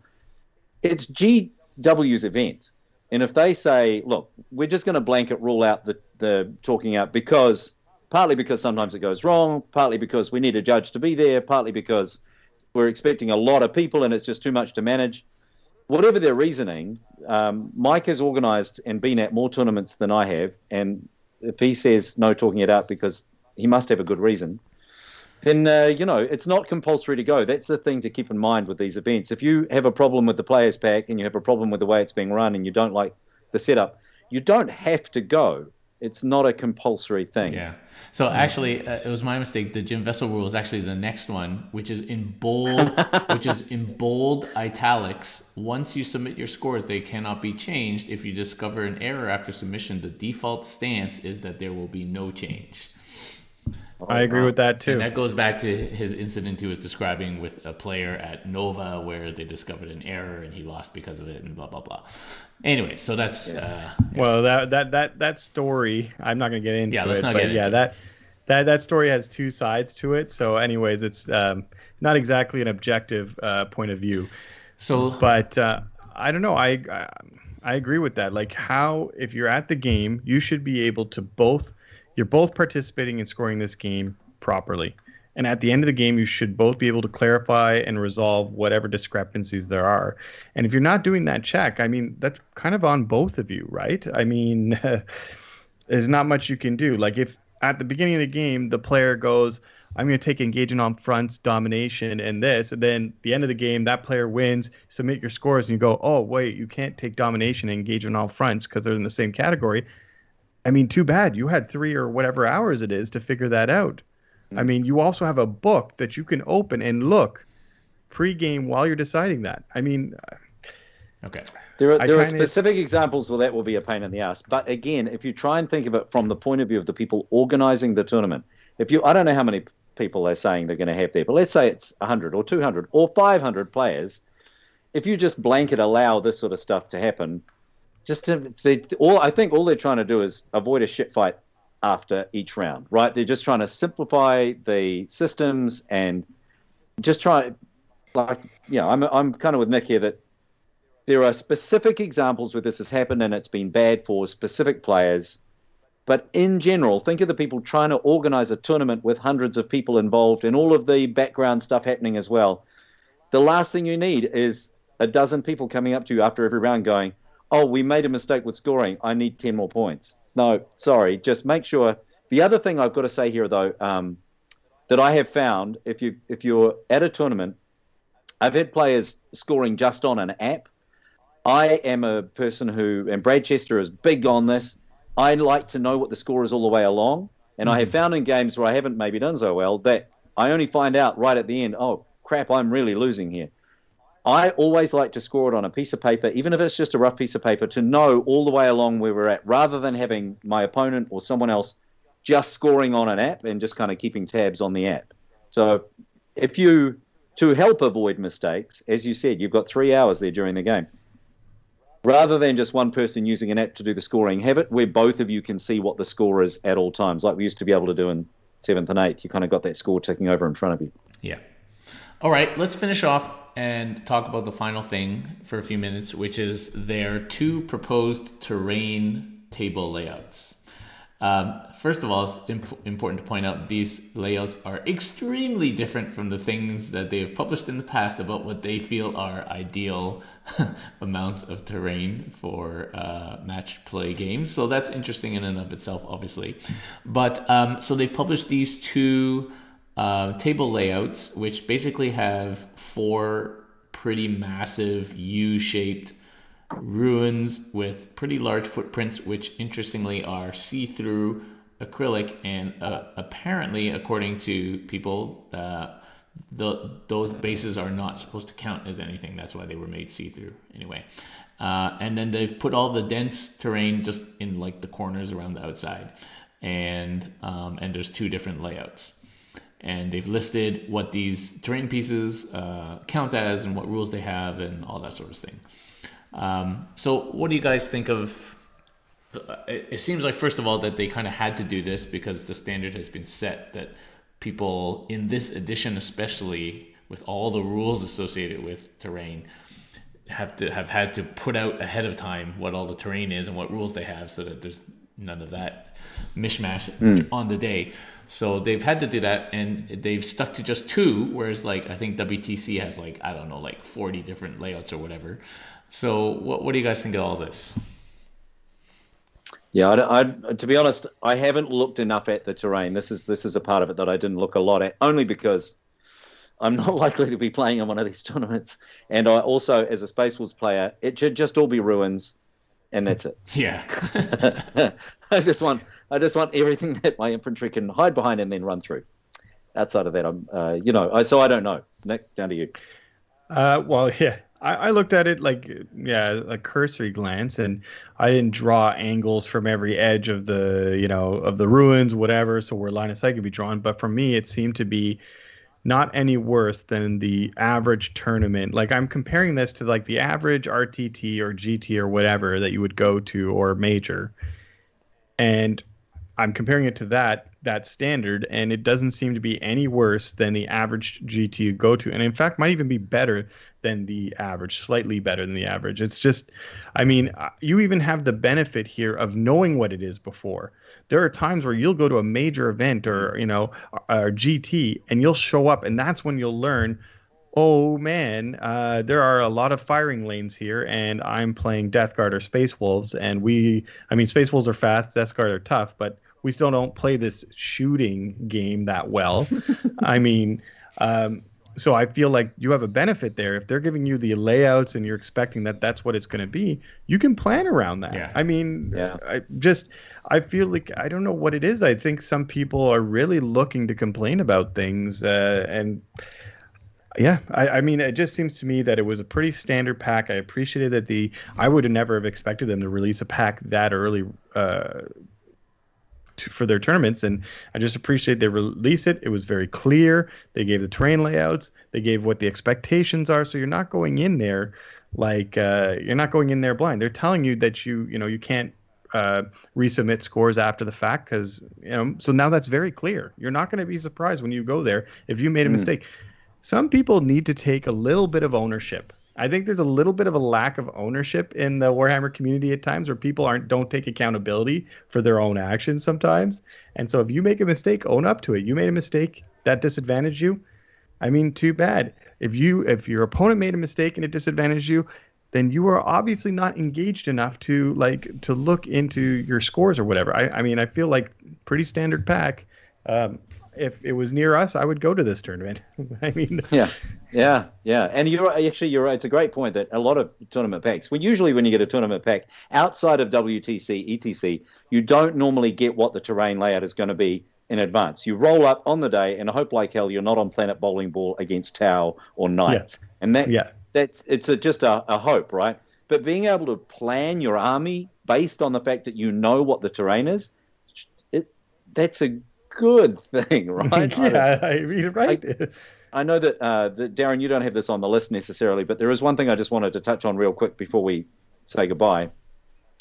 B: It's GW's event. And if they say, look, we're just going to blanket rule out the talking out because partly because sometimes it goes wrong, partly because we need a judge to be there, partly because we're expecting a lot of people and it's just too much to manage. Whatever their reasoning, Mike has organised and been at more tournaments than I have, and if he says no talking it out because he must have a good reason, then, it's not compulsory to go. That's the thing to keep in mind with these events. If you have a problem with the players pack and you have a problem with the way it's being run and you don't like the setup, you don't have to go. It's not a compulsory thing.
A: Yeah. So actually, it was my mistake. The Jim Vessel rule is actually the next one, which is in bold, italics. Once you submit your scores, they cannot be changed. If you discover an error after submission, the default stance is that there will be no change.
D: I agree with that too.
A: And that goes back to his incident he was describing with a player at Nova where they discovered an error and he lost because of it and blah, blah, blah. Anyway, so that's...
D: Well, that story, I'm not going to get into it.
A: Let's not get into it.
D: That story has two sides to it. So anyways, it's not exactly an objective point of view. But I don't know. I agree with that. Like how, if you're at the game, you should be able to you're both participating in scoring this game properly. And at the end of the game, you should both be able to clarify and resolve whatever discrepancies there are. And if you're not doing that check, I mean, that's kind of on both of you, right? I mean, there's not much you can do. Like if at the beginning of the game, the player goes, I'm going to take engaging on fronts, domination, and this. And then at the end of the game, that player wins, submit your scores, and you go, oh, wait, you can't take domination and engage on all fronts because they're in the same category. I mean, too bad. You had 3 or whatever hours it is to figure that out. I mean, you also have a book that you can open and look pre-game while you're deciding that. I mean...
A: Okay.
B: There are specific examples where that will be a pain in the ass. But again, if you try and think of it from the point of view of the people organizing the tournament, I don't know how many people they're saying they're going to have there, but let's say it's 100 or 200 or 500 players. If you just blanket allow this sort of stuff to happen, I think all they're trying to do is avoid a shit fight after each round, right? They're just trying to simplify the systems and just try, I'm kind of with Nick here that there are specific examples where this has happened and it's been bad for specific players. But in general, think of the people trying to organize a tournament with hundreds of people involved and all of the background stuff happening as well. The last thing you need is a dozen people coming up to you after every round going, oh, we made a mistake with scoring. I need 10 more points. No, sorry. Just make sure. The other thing I've got to say here, though, that I have found, if you're at a tournament, I've had players scoring just on an app. I am a person and Brad Chester is big on this. I like to know what the score is all the way along. And I have found in games where I haven't maybe done so well that I only find out right at the end, oh, crap, I'm really losing here. I always like to score it on a piece of paper, even if it's just a rough piece of paper, to know all the way along where we're at, rather than having my opponent or someone else just scoring on an app and just kind of keeping tabs on the app. So to help avoid mistakes, as you said, you've got 3 hours there during the game. Rather than just one person using an app to do the scoring, have it where both of you can see what the score is at all times, like we used to be able to do in 7th and 8th. You kind of got that score ticking over in front of you.
A: Yeah. All right, let's finish off and talk about the final thing for a few minutes, which is their 2 proposed terrain table layouts. First of all, it's important to point out these layouts are extremely different from the things that they have published in the past about what they feel are ideal amounts of terrain for match play games. So that's interesting in and of itself, obviously. But so they've published these 2 table layouts, which basically have 4 pretty massive U-shaped ruins with pretty large footprints, which interestingly are see-through acrylic, and apparently, according to people, those bases are not supposed to count as anything. That's why they were made see-through anyway. And then they've put all the dense terrain just in like the corners around the outside, and there's 2 different layouts. And they've listed what these terrain pieces count as and what rules they have and all that sort of thing. So what do you guys think of... It seems like, first of all, that they kind of had to do this because the standard has been set that people in this edition, especially with all the rules associated with terrain, have had to put out ahead of time what all the terrain is and what rules they have, so that none of that mishmash on the day. So they've had to do that, and they've stuck to just 2, whereas like I think WTC has like, I don't know, like 40 different layouts or whatever. So what do you guys think of all this?
B: Yeah, I to be honest, I haven't looked enough at the terrain. This is a part of it that I didn't look a lot at, only because I'm not likely to be playing in one of these tournaments. And I also, as a Space Wolves player, it should just all be ruins, and that's it.
A: Yeah.
B: I just want everything that my infantry can hide behind and then run through. Outside of that, so I don't know. Nick, down to you.
D: Well, yeah, I looked at it like, a cursory glance, and I didn't draw angles from every edge of the ruins, whatever, so where line of sight could be drawn. But for me, it seemed to be not any worse than the average tournament. Like, I'm comparing this to like the average RTT or GT or whatever that you would go to, or major. And I'm comparing it to that standard, and it doesn't seem to be any worse than the average GT you go to. And in fact, might even be better than the average, slightly better than the average. It's just, I mean, you even have the benefit here of knowing what it is before. There are times where you'll go to a major event or GT, and you'll show up, and that's when you'll learn, oh man, there are a lot of firing lanes here, and I'm playing Death Guard or Space Wolves, and Space Wolves are fast, Death Guard are tough, but we still don't play this shooting game that well. So I feel like you have a benefit there. If they're giving you the layouts and you're expecting that that's what it's going to be, you can plan around that.
A: Yeah.
D: I feel like, I don't know what it is. I think some people are really looking to complain about things, and yeah, it just seems to me that it was a pretty standard pack. I appreciated that I would have never have expected them to release a pack that early for their tournaments, and I just appreciate they release it. It was very clear. They gave the terrain layouts. They gave what the expectations are, so you're not going in there you're not going in there blind. They're telling you that you can't resubmit scores after the fact, because so now that's very clear. You're not going to be surprised when you go there if you made a mistake. Some people need to take a little bit of ownership. I think there's a little bit of a lack of ownership in the Warhammer community at times, where people don't take accountability for their own actions sometimes. And so if you make a mistake, own up to it. You made a mistake that disadvantaged you. Too bad. If your opponent made a mistake and it disadvantaged you, then you are obviously not engaged enough to look into your scores or whatever. I feel like pretty standard pack. If it was near us, I would go to this tournament.
B: Yeah. And you're right. It's a great point that a lot of tournament packs, when you get a tournament pack outside of WTC, ETC, you don't normally get what the terrain layout is going to be in advance. You roll up on the day and hope like hell you're not on Planet Bowling Ball against Tau or Knights. Yeah. And it's just a hope, right? But being able to plan your army based on the fact that you know what the terrain is, that's a good thing, right?
D: Right.
B: I know that Darren, you don't have this on the list necessarily, but there is one thing I just wanted to touch on real quick before we say goodbye,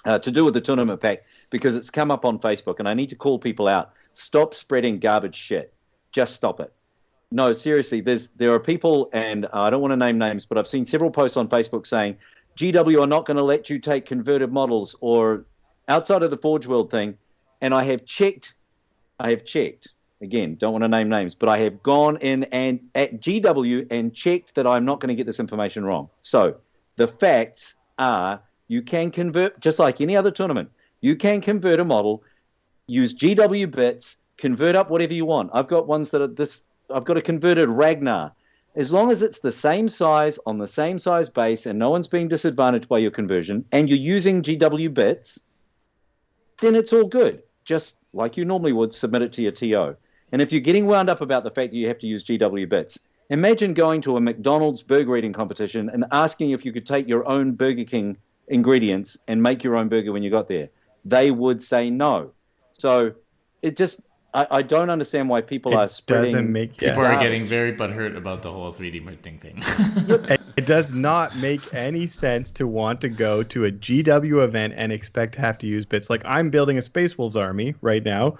B: to do with the tournament pack, because it's come up on Facebook, and I need to call people out. Stop spreading garbage shit. Just stop it. No, seriously, there are people, and I don't want to name names, but I've seen several posts on Facebook saying, GW are not going to let you take converted models or outside of the Forge World thing, and I have checked, again, don't want to name names, but I have gone in and at GW and checked that I'm not going to get this information wrong. So the facts are, you can convert, just like any other tournament, you can convert a model, use GW bits, convert up whatever you want. I've got ones that are I've got a converted Ragnar. As long as it's the same size on the same size base and no one's being disadvantaged by your conversion and you're using GW bits, then it's all good. Just like you normally would, submit it to your TO. And if you're getting wound up about the fact that you have to use GW bits, imagine going to a McDonald's burger eating competition and asking if you could take your own Burger King ingredients and make your own burger when you got there. They would say no. So it just, I don't understand why people are spreading.
A: People are getting very butthurt about the whole 3D printing thing.
D: It does not make any sense to want to go to a GW event and expect to have to use bits. Like, I'm building a Space Wolves army right now,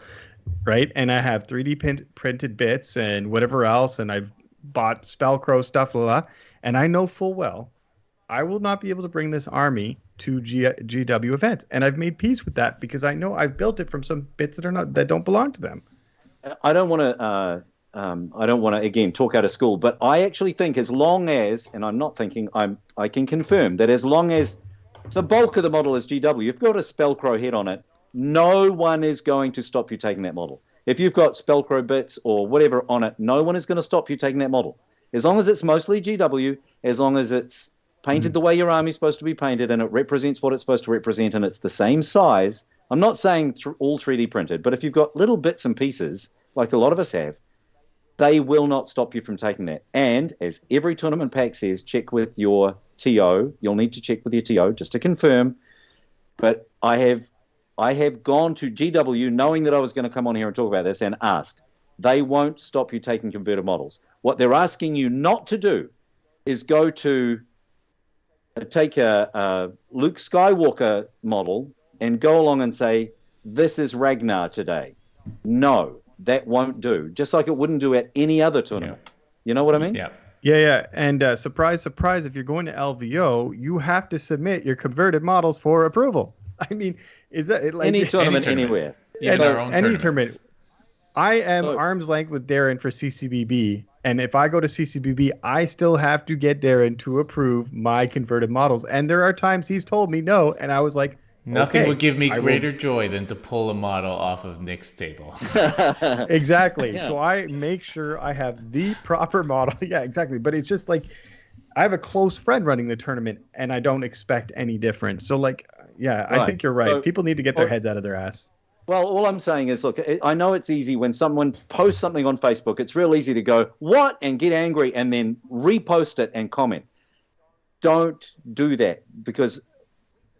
D: right? And I have 3D printed bits and whatever else, and I've bought Spellcrow stuff, and I know full well I will not be able to bring this army to GW events, and I've made peace with that because I know I've built it from some bits that don't belong to them.
B: I don't want to. I don't want to again talk out of school, but I actually think as long as, and I'm not thinking, I can confirm that as long as the bulk of the model is GW, you've got a Spellcrow head on it, no one is going to stop you taking that model. If you've got Spellcrow bits or whatever on it, no one is going to stop you taking that model. As long as it's mostly GW, as long as it's painted the way your army's supposed to be painted and it represents what it's supposed to represent and it's the same size. I'm not saying all 3D printed, but if you've got little bits and pieces, like a lot of us have, they will not stop you from taking that. And as every tournament pack says, check with your TO. You'll need to check with your TO just to confirm. But I have gone to GW knowing that I was going to come on here and talk about this and asked. They won't stop you taking converted models. What they're asking you not to do is go to take a Luke Skywalker model and go along and say, this is Ragnar today. No, that won't do. Just like it wouldn't do at any other tournament. Yeah. You know what I mean?
A: Yeah.
D: Yeah. And surprise, surprise, if you're going to LVO, you have to submit your converted models for approval. I mean, is that like
B: any tournament anywhere?
A: Yeah,
D: so any tournament. I am arm's length with Darren for CCBB, and if I go to CCBB, I still have to get Darren to approve my converted models. And there are times he's told me no, and I was like,
A: nothing would give me greater joy than to pull a model off of Nick's table.
D: Exactly. Yeah. So I make sure I have the proper model. Yeah, exactly. But it's just like I have a close friend running the tournament, and I don't expect any different. So like, yeah, right. I think you're right. So, people need to get their heads out of their ass.
B: Well, all I'm saying is, look, I know it's easy when someone posts something on Facebook. It's real easy to go, what? And get angry and then repost it and comment. Don't do that because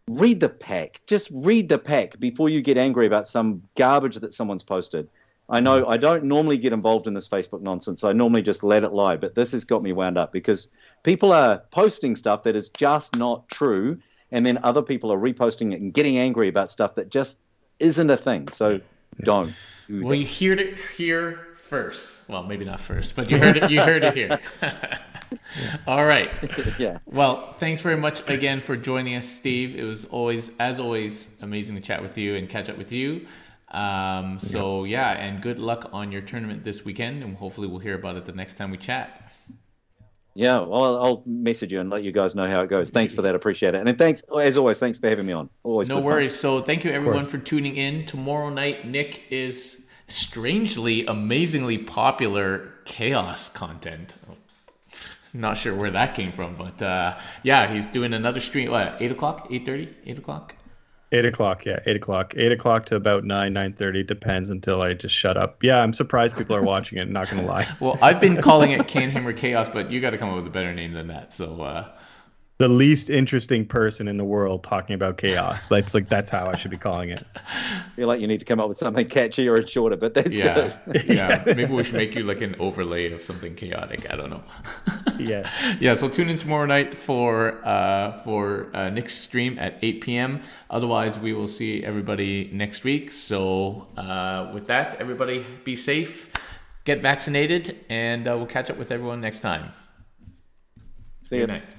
B: read the pack. Just read the pack before you get angry about some garbage that someone's posted. I know I don't normally get involved in this Facebook nonsense. I normally just let it lie, but this has got me wound up because people are posting stuff that is just not true, and then other people are reposting it and getting angry about stuff that just isn't a thing. So don't do
A: that. You heard it here first. Well, maybe not first, but you heard it. You heard it here. All right.
B: Yeah.
A: Well, thanks very much again for joining us, Steve. It was as always, amazing to chat with you and catch up with you. And good luck on your tournament this weekend, and hopefully we'll hear about it the next time we chat.
B: Yeah, well, I'll message you and let you guys know how it goes. Thanks for that. Appreciate it. And thanks, as always, thanks for having me on. Always
A: no worries. Fun. So thank you, everyone, for tuning in. Tomorrow night, Nick is strangely, amazingly popular Chaos content. Not sure where that came from, but he's doing another stream. What, 8 o'clock, 8:30, 8 o'clock?
D: 8 o'clock, yeah, 8 o'clock. 8 o'clock to about 9:30, depends until I just shut up. Yeah, I'm surprised people are watching it, not going to lie.
A: Well, I've been calling it CanHammer Chaos, but you got to come up with a better name than that. So
D: the least interesting person in the world talking about chaos. That's how I should be calling it.
B: I feel like you need to come up with something catchy or shorter, but that's good.
A: Yeah, maybe we should make you like an overlay of something chaotic. I don't know.
D: Yeah.
A: So tune in tomorrow night for Nick's stream at 8 p.m. Otherwise, we will see everybody next week. So with that, everybody be safe, get vaccinated, and we'll catch up with everyone next time.
B: See you.
A: Good night.